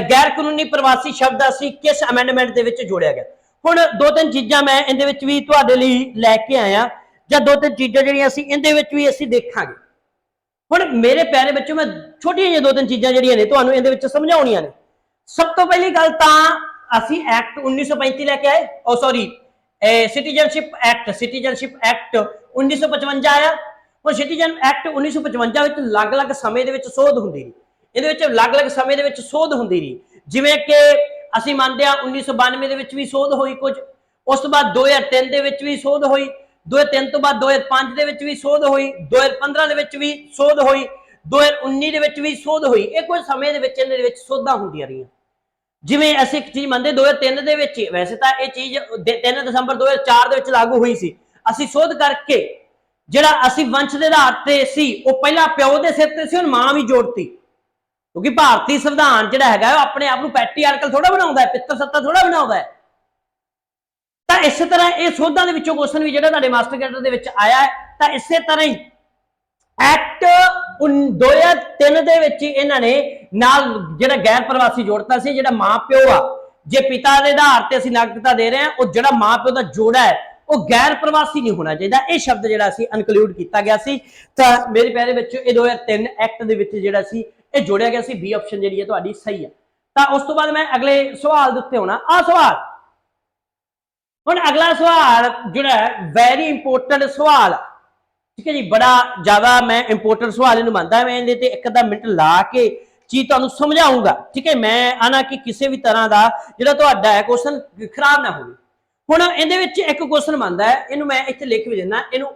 ਗੈਰ ਕਾਨੂੰਨੀ ਪ੍ਰਵਾਸੀ ਸ਼ਬਦ ਅਸੀਂ ਕਿਸ ਅਮੈਂਡਮੈਂਟ ਦੇ ਵਿੱਚ ਜੋੜਿਆ ਗਿਆ। ਹੁਣ ਦੋ ਤਿੰਨ ਚੀਜ਼ਾਂ ਮੈਂ ਇਹਦੇ ਵਿੱਚ ਵੀ ਤੁਹਾਡੇ ਲਈ ਲੈ ਕੇ ਆਇਆ, ਜਾਂ ਦੋ ਤਿੰਨ ਚੀਜ਼ਾਂ ਜਿਹੜੀਆਂ ਅਸੀਂ ਇਹਦੇ ਵਿੱਚ ਵੀ ਅਸੀਂ ਦੇਖਾਂਗੇ। ਹੁਣ ਮੇਰੇ ਪਿਆਰੇ ਬੱਚਿਓ ਮੈਂ ਛੋਟੀਆਂ ਜਿਹੀਆਂ ਦੋ ਤਿੰਨ ਚੀਜ਼ਾਂ ਜਿਹੜੀਆਂ ਨੇ ਤੁਹਾਨੂੰ ਇਹਦੇ ਵਿੱਚ ਸਮਝਾਉਣੀਆਂ ਨੇ। ਸਭ ਤੋਂ ਪਹਿਲੀ ਗੱਲ ਤਾਂ ਅਸੀਂ ਐਕਟ 1935 ਲੈ ਕੇ ਆਏ, ਉਹ ਸੌਰੀ ਸਿਟੀਜ਼ਨਸ਼ਿਪ ਐਕਟ 1955 ਆਇਆ। और सिटीजन एक्ट 1955 ਵਿੱਚ ਅਲੱਗ-ਅਲੱਗ ਸਮੇਂ ਦੇ ਵਿੱਚ ਸੋਧ ਹੁੰਦੀ ਰਹੀ, ਇਹਦੇ ਵਿੱਚ ਅਲੱਗ-ਅਲੱਗ ਸਮੇਂ ਦੇ ਵਿੱਚ ਸੋਧ ਹੁੰਦੀ ਰਹੀ। ਜਿਵੇਂ ਕਿ ਅਸੀਂ ਮੰਨਦੇ ਆ 1992 ਦੇ ਵਿੱਚ ਵੀ ਸੋਧ ਹੋਈ ਕੁਝ, ਉਸ ਤੋਂ ਬਾਅਦ 2003 ਦੇ ਵਿੱਚ ਵੀ ਸੋਧ ਹੋਈ, 2003 ਤੋਂ ਬਾਅਦ 2005 ਦੇ ਵਿੱਚ ਵੀ ਸੋਧ ਹੋਈ, 2015 ਦੇ ਵਿੱਚ ਵੀ ਸੋਧ ਹੋਈ, 2019 ਦੇ ਵਿੱਚ ਵੀ ਸੋਧ ਹੋਈ। ਇਹ ਕੁਝ ਸਮੇਂ ਦੇ ਵਿੱਚ ਇਹਦੇ ਵਿੱਚ ਸੋਧਾਂ ਹੁੰਦੀਆਂ ਰਹੀਆਂ। ਜਿਵੇਂ ਅਸੀਂ ਇੱਕ ਚੀਜ਼ ਮੰਨਦੇ 2003 ਦੇ ਵਿੱਚ, ਵੈਸੇ ਤਾਂ ਇਹ ਚੀਜ਼ 3 ਦਸੰਬਰ 2004 ਦੇ ਵਿੱਚ ਲਾਗੂ ਹੋਈ ਸੀ। ਅਸੀਂ ਸੋਧ ਕਰਕੇ ਜਿਹੜਾ ਅਸੀਂ ਵੰਸ਼ ਦੇ ਆਧਾਰ ਤੇ ਸੀ ਉਹ ਪਹਿਲਾਂ ਪਿਓ ਦੇ ਸਿਰ ਤੇ ਸੀ, ਹੁਣ ਮਾਂ ਵੀ ਜੋੜਤੀ, ਕਿਉਂਕਿ ਭਾਰਤੀ ਸੰਵਿਧਾਨ ਜਿਹੜਾ ਹੈਗਾ ਉਹ ਆਪਣੇ ਆਪ ਨੂੰ ਪੈਟਰੀਆਰਕਲ ਥੋੜਾ ਬਣਾਉਂਦਾ ਹੈ, ਪਿੱਤਰ ਸੱਤਾ ਥੋੜਾ ਬਣਾਉਂਦਾ ਹੈ। ਤਾਂ ਇਸੇ ਤਰ੍ਹਾਂ ਇਹ ਸੋਧਾਂ ਦੇ ਵਿੱਚੋਂ ਕੁਐਸਚਨ ਵੀ ਜਿਹੜਾ ਤੁਹਾਡੇ ਮਾਸਟਰ ਕੈਡਰ ਦੇ ਵਿੱਚ ਆਇਆ ਹੈ। ਤਾਂ ਇਸੇ ਤਰ੍ਹਾਂ ਹੀ ਐਕਟ 2003 ਦੇ ਵਿੱਚ ਇਹਨਾਂ ਨੇ ਨਾਲ ਜਿਹੜਾ ਗੈਰ ਪ੍ਰਵਾਸੀ ਜੋੜਤਾ ਸੀ, ਜਿਹੜਾ ਮਾਂ ਪਿਓ ਆ, ਜੇ ਪਿਤਾ ਦੇ ਆਧਾਰ ਤੇ ਅਸੀਂ ਨਾਗਰਿਕਤਾ ਦੇ ਰਹੇ ਹਾਂ, ਉਹ ਜਿਹੜਾ ਮਾਂ ਪਿਓ ਦਾ ਜੋੜਾ ਹੈ ਉਹ ਗੈਰ ਪ੍ਰਵਾਸੀ ਨਹੀਂ ਹੋਣਾ ਚਾਹੀਦਾ। ਇਹ ਸ਼ਬਦ ਜਿਹੜਾ ਸੀ ਇਨਕਲੂਡ ਕੀਤਾ ਗਿਆ ਸੀ। ਤਾਂ ਮੇਰੇ ਪਿਆਰੇ ਬੱਚਿਓ ਇਹ 2003 ਐਕਟ ਦੇ ਵਿੱਚ ਜਿਹੜਾ ਸੀ ਇਹ ਜੋੜਿਆ ਗਿਆ ਸੀ। ਬੀ ਆਪਸ਼ਨ ਜਿਹੜੀ ਹੈ ਤੁਹਾਡੀ ਸਹੀ ਹੈ। ਤਾਂ ਉਸ ਤੋਂ ਬਾਅਦ ਮੈਂ ਅਗਲੇ ਸਵਾਲ ਦੇ ਉੱਤੇ ਆਉਣਾ। ਆ ਸਵਾਲ, ਹੁਣ ਅਗਲਾ ਸਵਾਲ ਜਿਹੜਾ ਵੈਰੀ ਇੰਪੋਰਟੈਂਟ ਸਵਾਲ, ਠੀਕ ਹੈ ਜੀ, ਬੜਾ ਜ਼ਿਆਦਾ ਮੈਂ ਇੰਪੋਰਟੈਂਟ ਸਵਾਲ ਇਹਨੂੰ ਮੰਨਦਾ। ਮੈਂ ਇਹਦੇ ਤੇ ਇੱਕ ਅੱਧਾ ਮਿੰਟ ਲਾ ਕੇ ਚੀਜ਼ ਤੁਹਾਨੂੰ ਸਮਝਾਉਂਗਾ। ਠੀਕ ਹੈ, ਮੈਂ ਆਣਾ ਕਿ ਕਿਸੇ ਵੀ ਤਰ੍ਹਾਂ ਦਾ ਜਿਹੜਾ ਤੁਹਾਡਾ ਹੈ ਕੁਐਸਚਨ ਖਰਾਬ ਨਾ ਹੋਵੇ। ਹੁਣ ਇਹਦੇ ਵਿੱਚ ਇੱਕ ਕੁਐਸਚਨ ਬਣਦਾ ਹੈ, ਇਹਨੂੰ ਮੈਂ ਇੱਥੇ ਲਿਖ ਵੀ ਦਿੰਦਾ, ਇਹਨੂੰ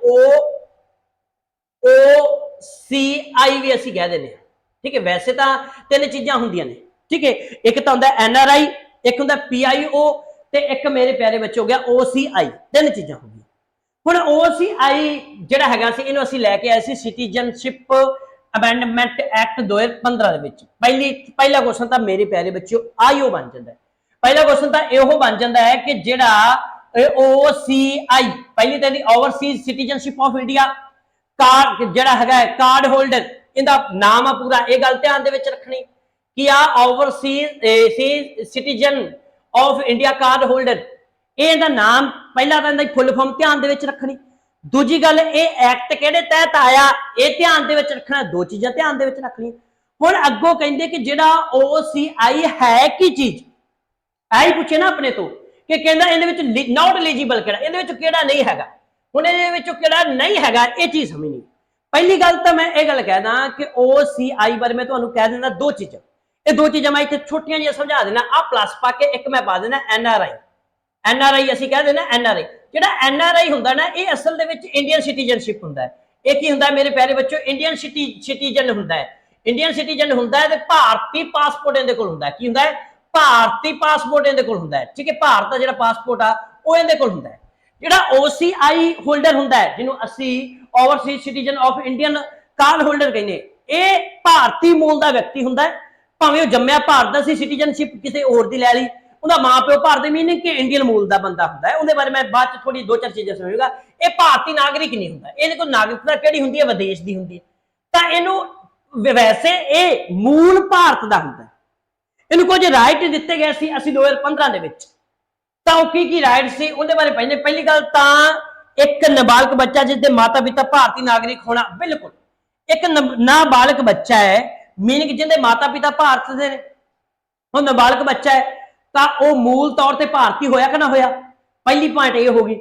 OCI ਵੀ ਅਸੀਂ ਕਹਿ ਦਿੰਦੇ ਹਾਂ। ਠੀਕ ਹੈ, ਵੈਸੇ ਤਾਂ ਤਿੰਨ ਚੀਜ਼ਾਂ ਹੁੰਦੀਆਂ ਨੇ। ਠੀਕ ਹੈ, ਇੱਕ ਤਾਂ ਹੁੰਦਾ NRI, ਇੱਕ ਹੁੰਦਾ PIO ਤੇ ਇੱਕ ਮੇਰੇ ਪਿਆਰੇ ਬੱਚੇ ਹੋ ਗਿਆ OCI। ਤਿੰਨ ਚੀਜ਼ਾਂ ਹੁੰਦੀਆਂ। ਹੁਣ OCI ਜਿਹੜਾ ਹੈਗਾ ਸੀ ਇਹਨੂੰ ਅਸੀਂ ਲੈ ਕੇ ਆਏ ਸੀ ਸਿਟੀਜ਼ਨਸ਼ਿਪ ਅਮੈਂਡਮੈਂਟ ਐਕਟ 2015 ਦੇ ਵਿੱਚ। ਪਹਿਲਾ ਕੁਐਸਚਨ ਤਾਂ ਮੇਰੇ ਪਿਆਰੇ ਬੱਚਿਓ ਆਈਓ ਬਣ ਜਾਂਦਾ ਹੈ। ਪਹਿਲਾ ਕੁਐਸਚਨ ਤਾਂ ਇਹੋ ਬਣ ਜਾਂਦਾ ਹੈ ਕਿ ਜਿਹੜਾ OCI ਪਹਿਲੀ ਤਾਂ Overseas citizenship of India card ਜਿਹੜਾ ਹੈਗਾ ਕਾਰਡ ਹੋਲਡਰ, ਇਹਦਾ ਨਾਮ ਆ ਪੂਰਾ, ਇਹ ਗੱਲ ਧਿਆਨ ਦੇ ਵਿੱਚ ਰੱਖਣੀ ਕਿ ਆ Overseas citizen of India card holder, ਇਹ ਇਹਦਾ ਨਾਮ ਪਹਿਲਾਂ ਤਾਂ ਇਹਦਾ ਫੁੱਲ ਫਾਰਮ ਧਿਆਨ ਦੇ ਵਿੱਚ ਰੱਖਣੀ। ਦੂਜੀ ਗੱਲ, ਇਹ ਐਕਟ ਕਿਹੜੇ ਤਹਿਤ ਆਇਆ ਇਹ ਧਿਆਨ ਦੇ ਵਿੱਚ ਰੱਖਣਾ। ਦੋ ਚੀਜ਼ਾਂ ਧਿਆਨ ਦੇ ਵਿੱਚ ਰੱਖਣੀਆਂ। ਹੁਣ ਅੱਗੋਂ ਕਹਿੰਦੇ ਕਿ ਜਿਹੜਾ OCI ਹੈ ਕੀ ਚੀਜ਼, ਐ ਪੁੱਛੇ ਨਾ ਆਪਣੇ ਤੋਂ ਕਿ ਕਹਿੰਦਾ ਇਹਦੇ ਵਿੱਚ ਨਾਟ ਐਲੀਜੀਬਲ ਕਿਹੜਾ, ਇਹਦੇ ਵਿੱਚ ਕਿਹੜਾ ਨਹੀਂ ਹੈਗਾ। ਹੁਣ ਇਹਦੇ ਵਿੱਚ ਕਿਹੜਾ ਨਹੀਂ ਹੈਗਾ ਇਹ ਚੀਜ਼ ਸਮਝਣੀ। ਪਹਿਲੀ ਗੱਲ ਤਾਂ ਮੈਂ ਇਹ ਗੱਲ ਕਹਿਦਾ ਕਿ OCI ਬਾਰੇ ਮੈਂ ਤੁਹਾਨੂੰ ਕਹਿ ਦਿੰਦਾ ਦੋ ਚੀਜ਼ਾਂ। ਇਹ ਦੋ ਚੀਜ਼ਾਂ ਮੈਂ ਇੱਥੇ ਛੋਟੀਆਂ ਜਿਹੀਆਂ ਸਮਝਾ ਦੇਣਾ। ਆ ਪਲੱਸ ਪਾ ਕੇ ਇੱਕ ਮੈਂ ਪਾ ਦੇਣਾ NRI ਅਸੀਂ ਕਹਿ ਦੇਣਾ NRI। ਜਿਹੜਾ NRI ਹੁੰਦਾ ਨਾ ਇਹ ਅਸਲ ਦੇ ਵਿੱਚ ਇੰਡੀਅਨ ਸਿਟੀਜ਼ਨਸ਼ਿਪ ਹੁੰਦਾ ਹੈ। ਇਹ ਕੀ ਹੁੰਦਾ ਮੇਰੇ ਪਿਆਰੇ ਬੱਚਿਓ, ਇੰਡੀਅਨ ਸਿਟੀਜ਼ਨ ਹੁੰਦਾ ਹੈ। ਇੰਡੀਅਨ ਸਿਟੀਜ਼ਨ ਹੁੰਦਾ ਹੈ ਤੇ ਭਾਰਤੀ ਪਾਸਪੋਰਟ ਇਹਦੇ ਕੋਲ ਹੁੰਦਾ ਹੈ। ਕੀ ਹੁੰਦਾ ਹੈ? ਭਾਰਤੀ ਪਾਸਪੋਰਟ ਇਹਦੇ ਕੋਲ ਹੁੰਦਾ ਹੈ। ਠੀਕ ਹੈ, ਭਾਰਤ ਦਾ ਜਿਹੜਾ ਪਾਸਪੋਰਟ ਆ ਉਹ ਇਹਦੇ ਕੋਲ ਹੁੰਦਾ ਹੈ। ਜਿਹੜਾ OCI ਹੋਲਡਰ ਹੁੰਦਾ ਹੈ ਜਿਹਨੂੰ ਅਸੀਂ Overseas citizen of Indian card holder ਕਹਿੰਦੇ, ਇਹ ਭਾਰਤੀ ਮੂਲ ਦਾ ਵਿਅਕਤੀ ਹੁੰਦਾ ਹੈ। ਭਾਵੇਂ ਉਹ ਜੰਮਿਆ ਭਾਰਤ ਦਾ ਸੀ, ਸਿਟੀਜ਼ਨਸ਼ਿਪ ਕਿਸੇ ਹੋਰ ਦੀ ਲੈ ਲਈ, ਉਹਦਾ ਮਾਂ ਪਿਓ ਭਾਰਤ ਦੇ ਮੀਨਿੰਗ ਕਿ ਇੰਡੀਅਨ ਮੂਲ ਦਾ ਬੰਦਾ ਹੁੰਦਾ ਹੈ। ਉਹਦੇ ਬਾਰੇ ਮੈਂ ਬਾਅਦ ਚ ਥੋੜੀ 2-4 ਚੀਜ਼ਾਂ ਸਮਝੂਗਾ। ਇਹ ਭਾਰਤੀ ਨਾਗਰਿਕ ਨਹੀਂ ਹੁੰਦਾ, ਇਹਦੇ ਕੋਲ ਨਾਗਰਿਕਤਾ ਕਿਹੜੀ ਹੁੰਦੀ ਹੈ, ਵਿਦੇਸ਼ ਦੀ ਹੁੰਦੀ ਹੈ। ਤਾਂ ਇਹਨੂੰ ਵੈਸੇ ਇਹ ਮੂਲ ਭਾਰਤ ਦਾ ਹੁੰਦਾ, ਇਹਨੂੰ ਕੁਝ ਰਾਈਟ ਦਿੱਤੇ ਗਏ ਸੀ ਅਸੀਂ 2015 ਦੇ ਵਿੱਚ। ਤਾਂ ਉਹ ਕੀ ਰਾਈਟ ਸੀ ਉਹਦੇ ਬਾਰੇ ਪਹਿਲੀ ਗੱਲ ਤਾਂ ਇੱਕ ਨਾਬਾਲਗ ਬੱਚਾ ਜਿਸ ਦੇ ਮਾਤਾ ਪਿਤਾ ਭਾਰਤੀ ਨਾਗਰਿਕ ਹੋਣਾ, ਬਿਲਕੁਲ ਇੱਕ ਨਾਬਾਲਗ ਬੱਚਾ ਹੈ ਮੀਨਿੰਗ ਜਿਹਦੇ ਮਾਤਾ ਪਿਤਾ ਭਾਰਤ ਦੇ ਨੇ, ਉਹ ਨਾਬਾਲਗ ਬੱਚਾ ਹੈ ਤਾਂ ਉਹ ਮੂਲ ਤੌਰ ਤੇ ਭਾਰਤੀ ਹੋਇਆ ਕਿ ਨਾ ਹੋਇਆ, ਪਹਿਲੀ ਪੁਆਇੰਟ ਇਹ ਹੋ ਗਈ।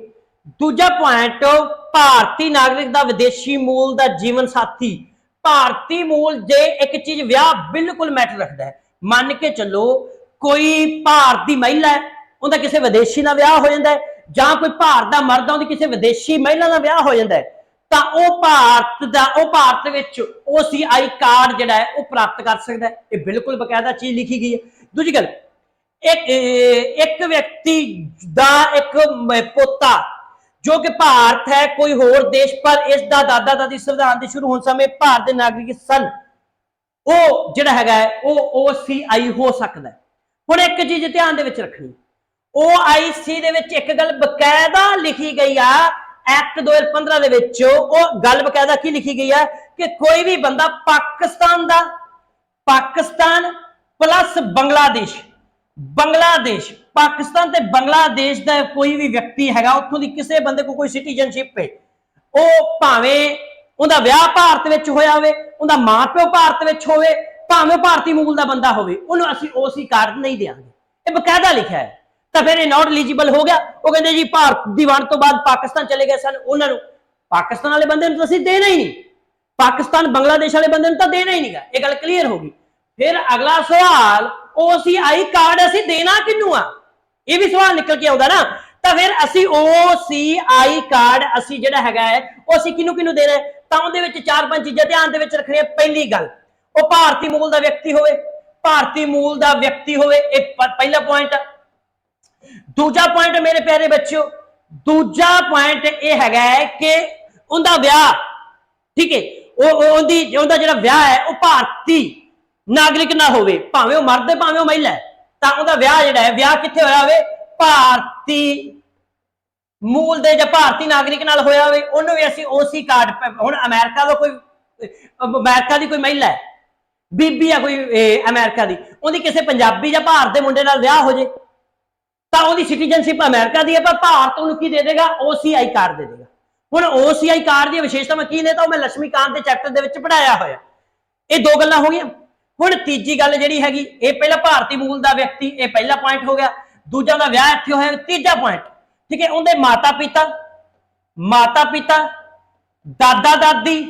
ਦੂਜਾ ਪੁਆਇੰਟ, ਭਾਰਤੀ ਨਾਗਰਿਕ ਦਾ ਵਿਦੇਸ਼ੀ ਮੂਲ ਦਾ ਜੀਵਨ ਸਾਥੀ। ਭਾਰਤੀ ਮੂਲ ਜੇ ਇੱਕ ਚੀਜ਼ ਵਿਆਹ ਬਿਲਕੁਲ ਮੈਟਰ ਰੱਖਦਾ ਹੈ। ਮੰਨ ਕੇ ਚੱਲੋ ਕੋਈ ਭਾਰਤ ਦੀ ਮਹਿਲਾ ਹੈ, ਉਹਦਾ ਕਿਸੇ ਵਿਦੇਸ਼ੀ ਨਾਲ ਵਿਆਹ ਹੋ ਜਾਂਦਾ ਹੈ, ਜਾਂ ਕੋਈ ਭਾਰਤ ਦਾ ਮਰਦ ਉਹਦੀ ਕਿਸੇ ਵਿਦੇਸ਼ੀ ਮਹਿਲਾ ਨਾਲ ਵਿਆਹ ਹੋ ਜਾਂਦਾ ਹੈ, ਤਾਂ ਉਹ ਭਾਰਤ ਵਿੱਚ OCI ਕਾਰਡ ਜਿਹੜਾ ਹੈ ਉਹ ਪ੍ਰਾਪਤ ਕਰ ਸਕਦਾ ਹੈ। ਇਹ ਬਿਲਕੁਲ ਬਕਾਇਦਾ ਚੀਜ਼ ਲਿਖੀ ਗਈ ਹੈ। ਦੂਜੀ ਗੱਲ, ਇੱਕ ਵਿਅਕਤੀ ਦਾ ਇੱਕ ਪੋਤਾ ਜੋ ਕਿ ਭਾਰਤ ਹੈ ਕੋਈ ਹੋਰ ਦੇਸ਼ ਪਰ ਇਸ ਦਾ ਦਾਦਾ ਦਾਦੀ ਸੰਵਿਧਾਨ ਦੇ ਸ਼ੁਰੂ ਹੋਣ ਸਮੇਂ ਭਾਰਤ ਦੇ ਨਾਗਰਿਕ ਸਨ, ਉਹ ਜਿਹੜਾ ਹੈਗਾ ਉਹ OCI ਹੋ ਸਕਦਾ ਹੈ। ਹੁਣ ਇੱਕ ਚੀਜ਼ ਧਿਆਨ ਦੇ ਵਿੱਚ ਰੱਖਣੀ, OIC ਦੇ ਵਿੱਚ ਇੱਕ ਗੱਲ ਬਕਾਇਦਾ ਲਿਖੀ ਗਈ ਆ ਐਕਟ 2015 ਦੇ ਵਿੱਚ। ਉਹ ਗੱਲ ਬਕਾਇਦਾ ਕੀ ਲਿਖੀ ਗਈ ਹੈ ਕਿ ਕੋਈ ਵੀ ਬੰਦਾ ਪਾਕਿਸਤਾਨ ਪਲੱਸ ਬੰਗਲਾਦੇਸ਼ ਪਾਕਿਸਤਾਨ ਤੇ ਬੰਗਲਾਦੇਸ਼ ਦਾ ਕੋਈ ਵੀ ਵਿਅਕਤੀ ਹੈਗਾ, ਉੱਥੋਂ ਦੀ ਕਿਸੇ ਬੰਦੇ ਕੋਲ ਕੋਈ ਸਿਟੀਜ਼ਨਸ਼ਿਪ ਹੈ, ਉਹ ਭਾਵੇਂ ਉਹਦਾ ਵਿਆਹ ਭਾਰਤ ਵਿੱਚ ਹੋਇਆ ਹੋਵੇ, ਉਹਦਾ ਮਾਂ ਪਿਓ ਭਾਰਤ ਵਿੱਚ ਹੋਵੇ, ਭਾਵੇਂ ਭਾਰਤੀ ਮੂਲ ਦਾ ਬੰਦਾ ਹੋਵੇ, ਉਹਨੂੰ ਅਸੀਂ OC ਕਾਰਡ ਨਹੀਂ ਦੇਵਾਂਗੇ। ਇਹ ਬਕਾਇਦਾ ਲਿਖਿਆ ਹੈ। ਤਾਂ ਫਿਰ ਇਹ ਨਾਟ ਐਲੀਜੀਬਲ ਹੋ ਗਿਆ। ਉਹ ਕਹਿੰਦੇ ਜੀ ਭਾਰਤ ਦੀ ਵੰਡ ਤੋਂ ਬਾਅਦ ਪਾਕਿਸਤਾਨ ਚਲੇ ਗਏ ਸਨ, ਉਹਨਾਂ ਨੂੰ ਪਾਕਿਸਤਾਨ ਵਾਲੇ ਬੰਦੇ ਨੂੰ ਤਾਂ ਅਸੀਂ ਦੇਣਾ ਹੀ ਨਹੀਂ, ਪਾਕਿਸਤਾਨ ਬੰਗਲਾਦੇਸ਼ ਵਾਲੇ ਬੰਦੇ ਨੂੰ ਤਾਂ ਦੇਣਾ ਹੀ ਨਹੀਂਗਾ। ਇਹ ਗੱਲ ਕਲੀਅਰ ਹੋ ਗਈ। ਫਿਰ ਅਗਲਾ ਸਵਾਲ, OCI ਕਾਰਡ ਅਸੀਂ ਦੇਣਾ ਕਿਹਨੂੰ ਆ, ਇਹ ਵੀ ਸਵਾਲ ਨਿਕਲ ਕੇ ਆਉਂਦਾ ਨਾ। ਤਾਂ ਫਿਰ ਅਸੀਂ OCI ਕਾਰਡ ਅਸੀਂ ਜਿਹੜਾ ਹੈਗਾ ਹੈ ਉਹ ਅਸੀਂ ਕਿਹਨੂੰ ਦੇਣਾ ਹੈ, ਤਾਂ ਉਹਦੇ ਵਿੱਚ 4-5 ਚੀਜ਼ਾਂ ਧਿਆਨ ਦੇ ਵਿੱਚ ਰੱਖਣੀਆਂ। ਪਹਿਲੀ ਗੱਲ, ਉਹ ਭਾਰਤੀ ਮੂਲ ਦਾ ਵਿਅਕਤੀ ਹੋਵੇ, ਇਹ ਪਹਿਲਾ ਪੁਆਇੰਟ। ਦੂਜਾ ਪੁਆਇੰਟ ਮੇਰੇ ਪਿਆਰੇ ਬੱਚਿਓ, ਦੂਜਾ ਪੁਆਇੰਟ ਇਹ ਹੈਗਾ ਹੈ ਕਿ ਉਹਦਾ ਵਿਆਹ, ਠੀਕ ਹੈ, ਉਹਦਾ ਜਿਹੜਾ ਵਿਆਹ ਹੈ ਉਹ ਭਾਰਤੀ ਨਾਗਰਿਕ ਨਾਲ ਹੋਵੇ, ਭਾਵੇਂ ਉਹ ਮਰਦ ਹੈ ਭਾਵੇਂ ਉਹ ਮਹਿਲਾ ਹੈ, ਤਾਂ ਉਹਦਾ ਵਿਆਹ ਜਿਹੜਾ ਹੈ, ਵਿਆਹ ਕਿੱਥੇ ਹੋਇਆ ਹੋਵੇ, ਭਾਰਤੀ ਮੂਲ ਦੇ ਜਾਂ ਭਾਰਤੀ ਨਾਗਰਿਕ ਨਾਲ ਹੋਇਆ ਹੋਵੇ, ਉਹਨੂੰ ਵੀ ਅਸੀਂ OC ਕਾਰਡ। ਹੁਣ ਅਮਰੀਕਾ ਦੀ ਕੋਈ ਮਹਿਲਾ ਹੈ, ਬੀਬੀ ਆ ਕੋਈ ਅਮਰੀਕਾ ਦੀ, ਉਹਦੀ ਕਿਸੇ ਪੰਜਾਬੀ ਜਾਂ ਭਾਰਤ ਦੇ ਮੁੰਡੇ ਨਾਲ ਵਿਆਹ ਹੋ ਜੇ ਤਾਂ ਉਹਦੀ ਸਿਟੀਜ਼ਨਸ਼ਿਪ ਅਮਰੀਕਾ ਦੀ ਹੈ, ਪਰ ਭਾਰਤ ਉਹਨੂੰ ਕੀ ਦੇ ਦੇਗਾ, OCI ਕਾਰਡ ਦੇ ਦੇਗਾ। ਹੁਣ OCI ਕਾਰਡ ਦੀ ਵਿਸ਼ੇਸ਼ਤਾਵਾਂ ਕੀ ਨੇ, ਤਾਂ ਉਹ ਮੈਂ ਲక్ష్ਮੀਕਾਂਤ ਦੇ ਚੈਪਟਰ ਦੇ ਵਿੱਚ ਪੜਾਇਆ ਹੋਇਆ। ਇਹ ਦੋ ਗੱਲਾਂ ਹੋ ਗਈਆਂ। ਹੁਣ ਤੀਜੀ ਗੱਲ ਜਿਹੜੀ ਹੈਗੀ, ਇਹ ਪਹਿਲਾਂ ਭਾਰਤੀ ਮੂਲ ਦਾ ਵਿਅਕਤੀ, ਇਹ ਪਹਿਲਾ ਪੁਆਇੰਟ ਹੋ ਗਿਆ। ਦੂਜਾ ਦਾ ਵਿਆਹ ਇੱਥੇ ਹੋਇਆ। ਤੀਜਾ ਪੁਆਇੰਟ, ਠੀਕ ਹੈ, ਉਹਦੇ ਮਾਤਾ ਪਿਤਾ, ਦਾਦਾ ਦਾਦੀ,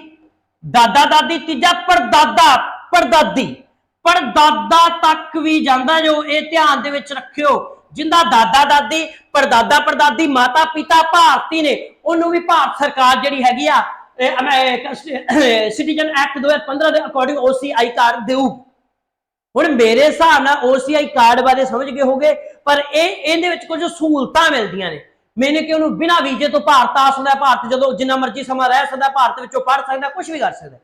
ਤੀਜਾ ਪੜਦਾਦਾ ਤੱਕ ਵੀ ਜਾਂਦਾ ਜੋ। ਇਹ ਧਿਆਨ ਦੇ ਵਿੱਚ ਰੱਖਿਓ, ਜਿੰਦਾ ਦਾਦਾ ਦਾਦੀ ਪੜਦਾਦੀ ਮਾਤਾ ਪਿਤਾ ਭਾਰਤੀ ਨੇ, ਉਹਨੂੰ ਵੀ ਭਾਰਤ ਸਰਕਾਰ ਜਿਹੜੀ ਹੈਗੀ ਆ ਸਿਟੀਜ਼ਨ ਐਕਟ 2015 ਦੇ ਅਕੋਰਡਿੰਗ OCI ਕਾਰਡ ਦੇਊ। ਹੁਣ ਮੇਰੇ ਹਿਸਾਬ ਨਾਲ OCI ਕਾਰਡ ਬਾਰੇ ਸਮਝ ਗਏ ਹੋਗੇ, ਪਰ ਇਹਦੇ ਵਿੱਚ ਕੁਝ ਸਹੂਲਤਾਂ ਮਿਲਦੀਆਂ ਨੇ। ਮੈਨੇ ਕਿ ਉਹਨੂੰ ਬਿਨਾਂ ਵੀਜ਼ੇ ਤੋਂ ਭਾਰਤ ਆ ਸਕਦਾ, ਭਾਰਤ ਜਦੋਂ ਜਿੰਨਾ ਮਰਜ਼ੀ ਸਮਾਂ ਰਹਿ ਸਕਦਾ, ਭਾਰਤ ਵਿੱਚੋਂ ਪੜ੍ਹ ਸਕਦਾ, ਕੁਝ ਵੀ ਕਰ ਸਕਦਾ।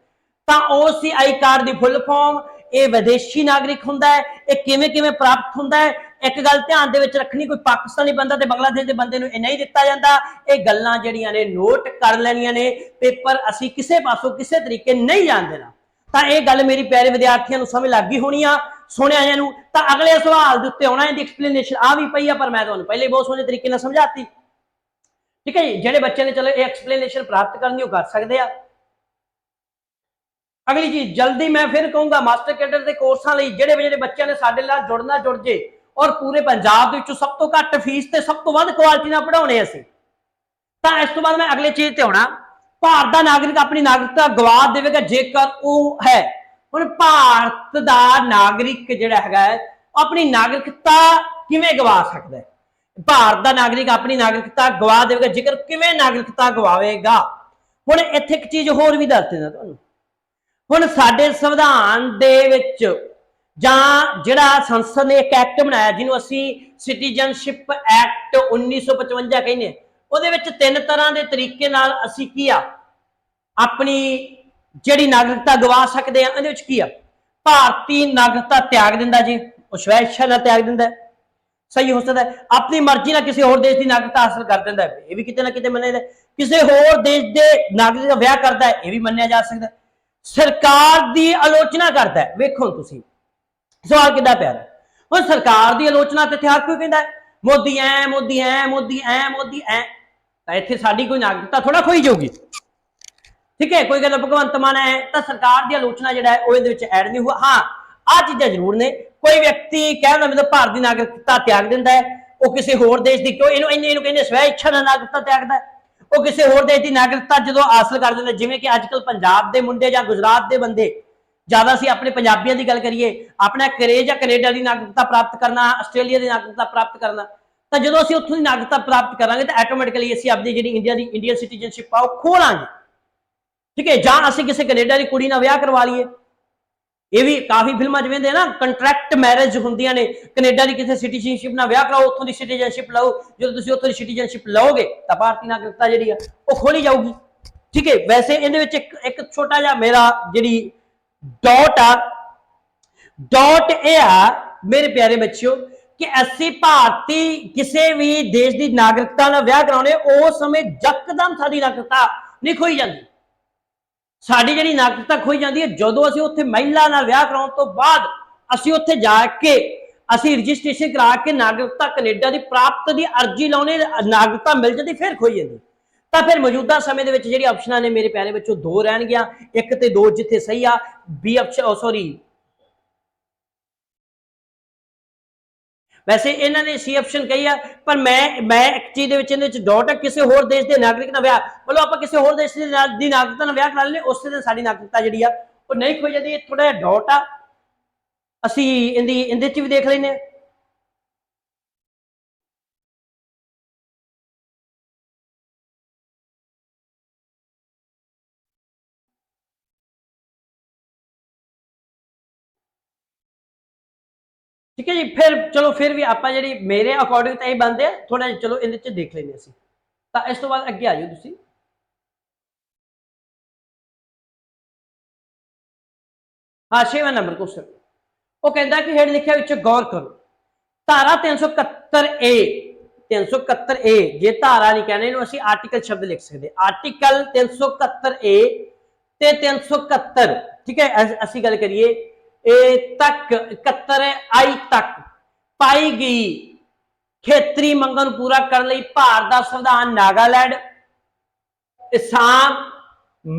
ਤਾਂ OCI ਕਾਰਡ ਦੀ ਫੁੱਲ ਫਾਰਮ, ਇਹ ਵਿਦੇਸ਼ੀ ਨਾਗਰਿਕ ਹੁੰਦਾ ਹੈ। ਇਹ ਕਿਵੇਂ ਪ੍ਰਾਪਤ ਹੁੰਦਾ ਹੈ, ਇੱਕ ਗੱਲ ਧਿਆਨ ਦੇ ਵਿੱਚ ਰੱਖਣੀ, ਕੋਈ ਪਾਕਿਸਤਾਨੀ ਬੰਦਾ ਤੇ ਬੰਗਲਾਦੇਸ਼ ਦੇ ਬੰਦੇ ਨੂੰ ਇਹ ਨਹੀਂ ਦਿੱਤਾ ਜਾਂਦਾ। ਇਹ ਗੱਲਾਂ ਜਿਹੜੀਆਂ ਨੇ ਨੋਟ ਕਰ ਲੈਣੀਆਂ ਨੇ, ਪੇਪਰ ਅਸੀਂ ਕਿਸੇ ਪਾਸੋਂ ਕਿਸੇ ਤਰੀਕੇ ਨਹੀਂ ਜਾਣ ਦੇਣਾ। ਤਾਂ ਇਹ ਗੱਲ ਮੇਰੀ ਪਿਆਰੇ ਵਿਦਿਆਰਥੀਆਂ ਨੂੰ ਸਮਝ ਲੱਗ ਗਈ ਹੋਣੀ ਆ, ਸੁਣਿਆ ਇਹਨੂੰ। ਤਾਂ ਅਗਲੇ ਸਵਾਲ ਦੇ ਉੱਤੇ ਆਉਣਾ, ਇਹਦੀ ਐਕਸਪਲੇਨੇਸ਼ਨ ਆ ਵੀ ਪਈ ਆ, ਪਰ ਮੈਂ ਤੁਹਾਨੂੰ ਪਹਿਲੇ ਬਹੁਤ ਸੋਹਣੇ ਤਰੀਕੇ ਨਾਲ ਸਮਝਾਤੀ। ਠੀਕ ਹੈ ਜੀ, ਜਿਹੜੇ ਬੱਚੇ ਨੇ ਚਲੋ ਇਹ ਐਕਸਪਲੇਨੇਸ਼ਨ ਪ੍ਰਾਪਤ ਕਰਨੀ ਉਹ ਕਰ ਸਕਦੇ ਆ। ਅਗਲੀ ਚੀਜ਼, ਜਲਦੀ ਮੈਂ ਫਿਰ ਕਹੂੰਗਾ, ਮਾਸਟਰ ਕੈਡਰ ਦੇ ਕੋਰਸਾਂ ਲਈ ਜਿਹੜੇ ਬੱਚਿਆਂ ਨੇ ਸਾਡੇ ਨਾਲ ਜੁੜਨਾ ਜੁੜ ਜੇ, ਔਰ ਪੂਰੇ ਪੰਜਾਬ ਦੇ ਵਿੱਚੋਂ ਸਭ ਤੋਂ ਘੱਟ ਫੀਸ ਤੇ ਸਭ ਤੋਂ ਵੱਧ ਕੁਆਲਿਟੀ ਨਾਲ ਪੜਾਉਣੇ ਅਸੀਂ। ਤਾਂ ਇਸ ਤੋਂ ਬਾਅਦ ਮੈਂ ਅਗਲੇ ਚੀਜ਼ ਤੇ ਆਉਣਾ, ਭਾਰਤ ਦਾ ਨਾਗਰਿਕ ਆਪਣੀ ਨਾਗਰਿਕਤਾ ਗਵਾ ਦੇਵੇਗਾ ਜੇਕਰ ਉਹ ਹੈ। ਹੁਣ ਭਾਰਤ ਦਾ ਨਾਗਰਿਕ ਜਿਹੜਾ ਹੈਗਾ ਆਪਣੀ ਨਾਗਰਿਕਤਾ ਕਿਵੇਂ ਗਵਾ ਸਕਦਾ ਹੈ? ਭਾਰਤ ਦਾ ਨਾਗਰਿਕ ਆਪਣੀ ਨਾਗਰਿਕਤਾ ਗਵਾ ਦੇਵੇਗਾ ਜੇਕਰ ਕਿਵੇਂ ਨਾਗਰਿਕਤਾ ਗਵਾਵੇਗਾ। ਹੁਣ ਇੱਥੇ ਇੱਕ ਚੀਜ਼ ਹੋਰ ਵੀ ਦੱਸ ਦਿੰਦਾ ਤੁਹਾਨੂੰ। ਹੁਣ ਸਾਡੇ ਸੰਵਿਧਾਨ ਦੇ ਵਿੱਚ ਜਾਂ ਜਿਹੜਾ ਸੰਸਦ ਨੇ ਇੱਕ ਐਕਟ ਬਣਾਇਆ ਜਿਹਨੂੰ ਅਸੀਂ ਸਿਟੀਜ਼ਨਸ਼ਿਪ ਐਕਟ 1955 ਕਹਿੰਦੇ ਆ, ਉਹਦੇ ਵਿੱਚ 3 ਤਰ੍ਹਾਂ ਦੇ ਤਰੀਕੇ ਨਾਲ ਅਸੀਂ ਕੀ ਆ ਆਪਣੀ ਜਿਹੜੀ ਨਾਗਰਿਕਤਾ ਗਵਾ ਸਕਦੇ ਆ। ਇਹਦੇ ਵਿੱਚ ਕੀ ਆ, ਭਾਰਤੀ ਨਾਗਰਿਕਤਾ ਤਿਆਗ ਦਿੰਦਾ ਜੀ, ਉਹ ਸਵੈ ਇੱਛਾ ਨਾਲ ਤਿਆਗ ਦਿੰਦਾ। सही हो सकता है, अपनी मर्जी ना किसी होर देश की नागरिकता हासिल कर दिंदा है, ये भी किते ना किते मन्निया जाए, किसी होर देश के नागरिक का विआह करता है, ये भी मन्निया जा सकता है, सरकार की आलोचना करता है। वेखो तुसीं सवाल कितना प्यारा है, हुण सरकार की आलोचना तो हर कोई कहता है मोदी ऐ मोदी ऐ मोदी ऐ मोदी ऐ, तो इत्थे साडी कोई नागरिकता थोड़ा खोई जाऊगी, ठीक है। कोई कहता भगवंत मान है तो सरकार की आलोचना जो है वो ऐड नहीं हुआ। हाँ आ चीज़ां जरूर ने, कोई व्यक्ति कहना मतलब भारत की नागरिकता त्याग दिंदा है, वो किसी होर देश की क्यों इन्हू कहते स्वै इच्छा नाल नागरिकता त्यागदा है, वो किसी होर देश की नागरिकता जो हासिल कर दिंदा, जिवें कि अजकल पंजाब के मुंडे या गुजरात के बंदे ज्यादा सी अपने पंजाबियों की गल करिए, अपना करेज या कनेडा की नागरिकता प्राप्त करना, आस्ट्रेलिया की नागरिकता प्राप्त करना, तो जो असं उत्थों की नागरिकता प्राप्त करांगे तो ऐटोमैटिकली असीं अपनी जी इंडिया की इंडियन सिटीजनशिप आ खो लांगे, ठीक है। जां असीं किसी कनेडा की कुड़ी नाल विआह करवा लीए, ये भी काफी फिल्मां च वेंदे ना, कंट्रैक्ट मैरिज हुंदियां ने, कनेडा की किसी सिटीजनशिप नाल विआह कराओ, उत्थों की सिटीजनशिप लो, जो तुसीं उत्थों की सिटीजनशिप लोगे तो भारतीय नागरिकता जिहड़ी आ वो खोली जाऊगी, ठीक है। वैसे इहदे विच एक छोटा जिहा मेरा जिहड़ी डॉट आ, डॉट यह आ मेरे प्यारे बच्चों कि असीं भारतीय किसी भी देश की नागरिकता नाल विआह कराउने, उस समय यकदम साडी नागरिकता नहीं खोई जाती, साडी जिहड़ी नागरिकता खोई जाती है जदों असीं उत्थे महिला नाल विआह कराउण तो बाद असीं उत्थे जाके असीं रजिस्ट्रेशन करा के नागरिकता कनेडा की प्राप्त की अर्जी लाउने, नागरिकता मिल जाती फिर खोई जाती। तो फिर मौजूदा समय के जिहड़ी ऑप्शन ने मेरे प्यारे बच्चों दो रहणगियां, एक ते दो जिथे सही आ, बी ऑप्शन सॉरी वैसे इन्होंने सी ऑप्शन कही है, पर मैं एक चीज डॉट है, किसी होर देश के नागरिक ना विआह मतलब आप किसी होर देश की नागरिकता ना विआह करा लें, उससे दिन साडी नागरिकता जिहड़ी आ वो नहीं खोई जाती, थोड़ा जिहा डॉट आ, असीं इहदे च भी देख लैंदे हां। ठीक है जी, फिर चलो फिर भी आप जी मेरे अकॉर्डिंग तो यही बनते हैं, थोड़ा जिहा चलो इहदे च देख लेंगे असीं। तो इस तो बाद अगे आ जाओ तुसीं। हाँ 6वां नंबर क्वेश्चन वो कहता कि हेठ लिखिया विच गौर करो, धारा 371 ए 371 ए जे धारा नहीं कहने इहनूं असीं आर्टिकल शब्द लिख सकते, आर्टिकल 371 ए ते 371, ठीक है। असीं गल करिए ए तक 71 आई तक पाई गई खेतरी मंगां नूं पूरा करने लई भारत दा संविधान नागालैंड, असम,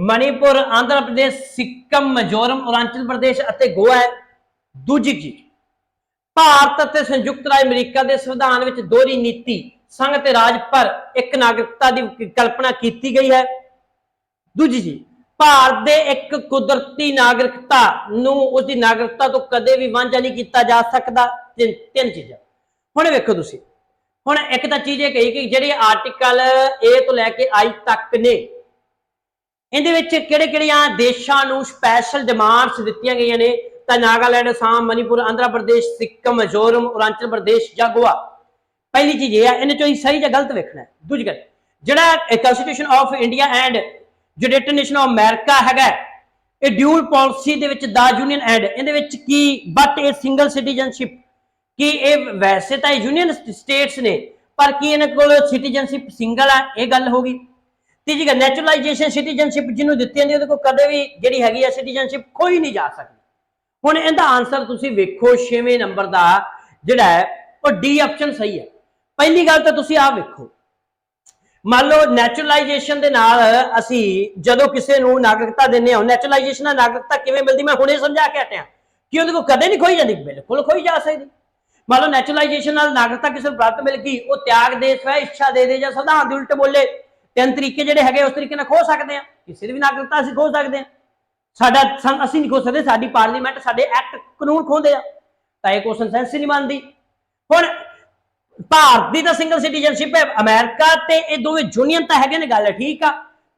मणिपुर, आंध्र प्रदेश, सिक्किम, मिजोरम, अरुणाचल प्रदेश और गोवा है। दूजी चीज भारत और संयुक्त राज्य अमेरिका के संविधान में दोहरी नीति संघ ते राज पर एक नागरिकता की कल्पना की गई है। दूजी चीज भारत के एक कुदरती नागरिकता नूं उसकी नागरिकता तो कदे भी वांझा नहीं किया जा सकता। तीन चीज़ां हुण वेखो तुसीं, हुण एक तो चीज़ ये कही कि जिहड़े आर्टिकल ए तो लैके आई तक ने इहदे विच किहड़े-किहड़ियां देशां नूं स्पैशल डिमांड्स दित्तियां गईयां ने, तो नागालैंड, असम, मणिपुर, आंध्र प्रदेश, सिक्किम, मिजोरम, अरुणाचल प्रदेश या गोवा। पहली चीज ये है, इन्हें चो सही या गलत वेखना है। दूजी गल जिहड़ा constitution of India and United nation of America हैगा ये dual policy they which the union and इहदे विच की बट ए सिंगल सिटीजनशिप कि ये वैसे तो यूनियन स्टेट्स ने पर की इन्हां कोल सिटीजनशिप सिंगल है, ये गल होगी। तीजी गल नैचुरलाइजेशन सिटीजनशिप जिन्होंने दित्ती जाती है कदे भी जिहड़ी हैगी है सिटीजनशिप खोई नहीं जा सकती। हुण इहदा आंसर तुसीं वेखो 6वें नंबर का जिहड़ा है वो डी ऑप्शन सही है। पहली गल तो तुसीं आ वेखो, मान लो नैचुरलाइजेशन के नाल असीं जदों किसी नूं नागरिकता दिंदे हां, नैचुरलाइजेशन नाल नागरिकता किवें मिलदी मैं हुणे समझा के हटिया कि उहदे कोल कदे नहीं खोई जाती, बिल्कुल खोई जा सकती। मान लो नैचुरलाइजेशन नाल नागरिकता किसी नूं प्राप्त मिल गई, वो त्याग दे स्वै इच्छा दे जां संविधान दे उल्ट बोले, तीन तरीके जिहड़े हैगे उस तरीके नाल खो सकते हैं, किसी दी भी नागरिकता असीं खो सकते हैं। साडा असीं नहीं खो सकते, साडी पार्लीमेंट साडे एक्ट कानून खोंदे आ, तां इह क्वेश्चन सेंस ही नहीं बनदी। हुण भारत की तो सिंगल सिटीजनशिप है, अमेरिका ते ये दोवें यूनियन तो है गल ठीक आ,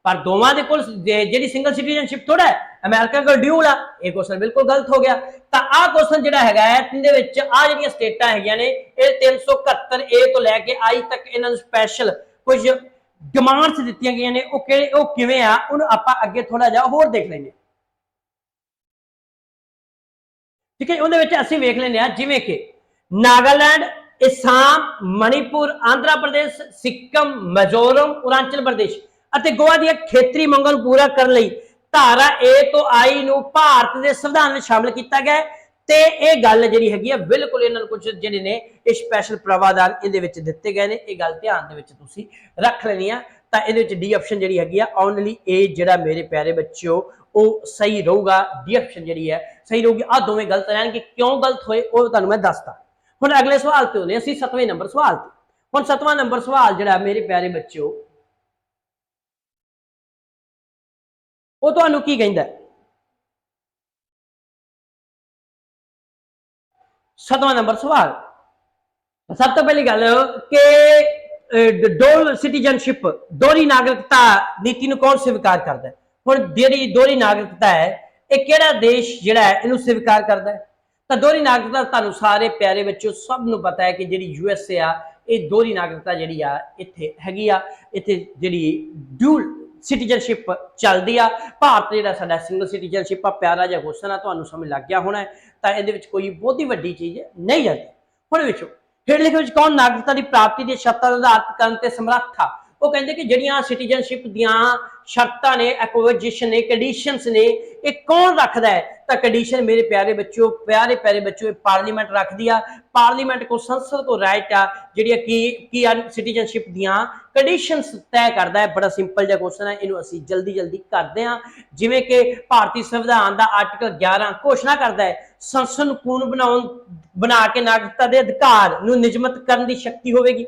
पर दोवां दे कोल जिहड़ी सिंगल सिटीजनशिप थोड़ा है, अमेरिका कोल ड्यूल आ, ये क्वेश्चन बिल्कुल गलत हो गया। तो आ क्वेश्चन जिहड़ा हैगा है इहदे विच आ जिहड़ियां स्टेटां हैगियां ने ये 371 ए तो लैके आई तक इन्हां नूं स्पैशल कुछ डिमांड्स दित्तियां गईयां ने, वो किवें आ उहनूं आपां अगे थोड़ा जिहा होर देख लैंदे। ठीक है, उहदे विच असीं वेख लैंदे आ जिवें कि नागालैंड असम, मणिपुर, आंध्र प्रदेश, सिक्किम, मिजोरम, अरुणाचल प्रदेश ਅਤੇ ਗੋਆ ਦੀਆਂ ਖੇਤਰੀ ਮੰਗਾਂ ਨੂੰ ਪੂਰਾ ਕਰਨ ਲਈ ਧਾਰਾ A ਤੋਂ I ਨੂੰ ਭਾਰਤ ਦੇ ਸੰਵਿਧਾਨ ਵਿੱਚ ਸ਼ਾਮਲ ਕੀਤਾ ਗਿਆ ਤੇ ਇਹ ਗੱਲ ਜਿਹੜੀ ਹੈਗੀ ਆ ਬਿਲਕੁਲ ਇਹਨਾਂ ਨੂੰ ਕੁਝ ਜਿਹੜੇ ਨੇ ਇਹ ਸਪੈਸ਼ਲ ਪ੍ਰਾਵਧਾਨ ਇਹਦੇ ਵਿੱਚ ਦਿੱਤੇ ਗਏ ਨੇ। ਇਹ ਗੱਲ ਧਿਆਨ ਦੇ ਵਿੱਚ ਤੁਸੀਂ ਰੱਖ ਲੈਣੀ ਆ। ਤਾਂ ਇਹਦੇ ਵਿੱਚ ਡੀ ਆਪਸ਼ਨ ਜਿਹੜੀ ਹੈਗੀ ਆ ਓਨਲੀ A ਜਿਹੜਾ ਮੇਰੇ ਪਿਆਰੇ ਬੱਚਿਓ ਉਹ ਸਹੀ ਰਹੂਗਾ। ਡੀ ਆਪਸ਼ਨ ਜਿਹੜੀ ਹੈ ਸਹੀ ਰਹੂਗੀ। ਆ ਦੋਵੇਂ ਗਲਤ ਰਹਿਣਗੇ, ਕਿਉਂ ਗਲਤ ਹੋਏ ਉਹ ਤੁਹਾਨੂੰ ਮੈਂ ਦੱਸਦਾ। ਹੁਣ ਅਗਲੇ ਸਵਾਲ ਤੇ ਹੁੰਦੇ ਅਸੀਂ 7ਵੇਂ ਨੰਬਰ ਸਵਾਲ ਤੇ। ਹੁਣ 7ਵਾਂ ਨੰਬਰ ਸਵਾਲ ਜਿਹੜਾ ਮੇਰੇ ਪਿਆਰੇ ਬੱਚਿਓ ਉਹ ਤੁਹਾਨੂੰ ਕੀ ਕਹਿੰਦਾ? 7ਵਾਂ ਨੰਬਰ ਸਵਾਲ ਸਭ ਤੋਂ ਪਹਿਲੀ ਗੱਲ ਕਿ ਡੋਲ ਸਿਟੀਜ਼ਨਸ਼ਿਪ ਦੋਹਰੀ ਨਾਗਰਿਕਤਾ ਨੀਤੀ ਨੂੰ ਕੌਣ ਸਵੀਕਾਰ ਕਰਦਾ ਹੈ? ਹੁਣ ਜਿਹੜੀ ਦੋਹਰੀ ਨਾਗਰਿਕਤਾ ਹੈ ਇਹ ਕਿਹੜਾ ਦੇਸ਼ ਜਿਹੜਾ ਹੈ ਇਹਨੂੰ ਸਵੀਕਾਰ ਕਰਦਾ ਹੈ? ਤਾਂ ਦੋਹਰੀ ਨਾਗਰਿਕਤਾ ਤੁਹਾਨੂੰ ਸਾਰੇ ਪਿਆਰੇ ਬੱਚਿਓ ਸਭ ਨੂੰ ਪਤਾ ਹੈ ਕਿ ਜਿਹੜੀ USA ਆ ਇਹ ਦੋਹਰੀ ਨਾਗਰਿਕਤਾ ਜਿਹੜੀ ਆ ਇੱਥੇ ਹੈਗੀ ਆ। ਇੱਥੇ ਜਿਹੜੀ ਡਿਊਲ ਸਿਟੀਜ਼ਨਸ਼ਿਪ ਚੱਲਦੀ ਆ। ਭਾਰਤ ਜਿਹੜਾ ਸਾਡਾ ਸਿੰਗਲ ਸਿਟੀਜ਼ਨਸ਼ਿਪ ਆ, ਪਿਆਰਾ ਜਿਹਾ ਕੁਐਸਚਨ ਆ, ਤੁਹਾਨੂੰ ਸਮਝ ਲੱਗ ਗਿਆ ਹੋਣਾ। ਤਾਂ ਇਹਦੇ ਵਿੱਚ ਕੋਈ ਬਹੁਤੀ ਵੱਡੀ ਚੀਜ਼ ਨਹੀਂ ਜਾਂਦੀ। ਹੁਣ ਵੇਖੋ ਹੇਠ ਲਿਖੇ ਵਿੱਚ ਕੌਣ ਨਾਗਰਿਕਤਾ ਦੀ ਪ੍ਰਾਪਤੀ ਦੀਆਂ ਸ਼ਰਤਾਂ ਦਾ ਨਿਰਧਾਰਤ ਕਰਨ ਤੇ ਸਮਰੱਥ ਆ? ਉਹ ਕਹਿੰਦੇ ਕਿ ਜਿਹੜੀਆਂ ਸਿਟੀਜ਼ਨਸ਼ਿਪ ਦੀਆਂ ਸ਼ਰਤਾਂ ਨੇ, ਐਕੁਆਜੀਸ਼ਨ ਨੇ, ਕੰਡੀਸ਼ਨਸ ਨੇ, ਇਹ ਕੌਣ ਰੱਖਦਾ ਹੈ? ਤਾਂ ਕੰਡੀਸ਼ਨ ਮੇਰੇ ਪਿਆਰੇ ਬੱਚਿਓ ਪਿਆਰੇ ਬੱਚਿਓ ਪਾਰਲੀਮੈਂਟ ਰੱਖਦੀ ਆ। ਪਾਰਲੀਮੈਂਟ ਕੋ ਸੰਸਦ ਕੋ ਰਾਈਟ ਆ ਜਿਹੜੀਆਂ ਕੀ ਆ ਸਿਟੀਜ਼ਨਸ਼ਿਪ ਦੀਆਂ ਕੰਡੀਸ਼ਨਸ ਤੈਅ ਕਰਦਾ ਹੈ। ਬੜਾ ਸਿੰਪਲ ਜਿਹਾ ਕੁਐਸਚਨ ਹੈ, ਇਹਨੂੰ ਅਸੀਂ ਜਲਦੀ ਕਰਦੇ ਹਾਂ। ਜਿਵੇਂ ਕਿ ਭਾਰਤੀ ਸੰਵਿਧਾਨ ਦਾ ਆਰਟੀਕਲ 11 ਘੋਸ਼ਣਾ ਕਰਦਾ ਹੈ ਸੰਸਦ ਨੂੰ ਕਾਨੂੰਨ ਬਣਾ ਕੇ ਨਾਗਰਿਕਤਾ ਦੇ ਅਧਿਕਾਰ ਨੂੰ ਨਿਯਮਿਤ ਕਰਨ ਦੀ ਸ਼ਕਤੀ ਹੋਵੇਗੀ।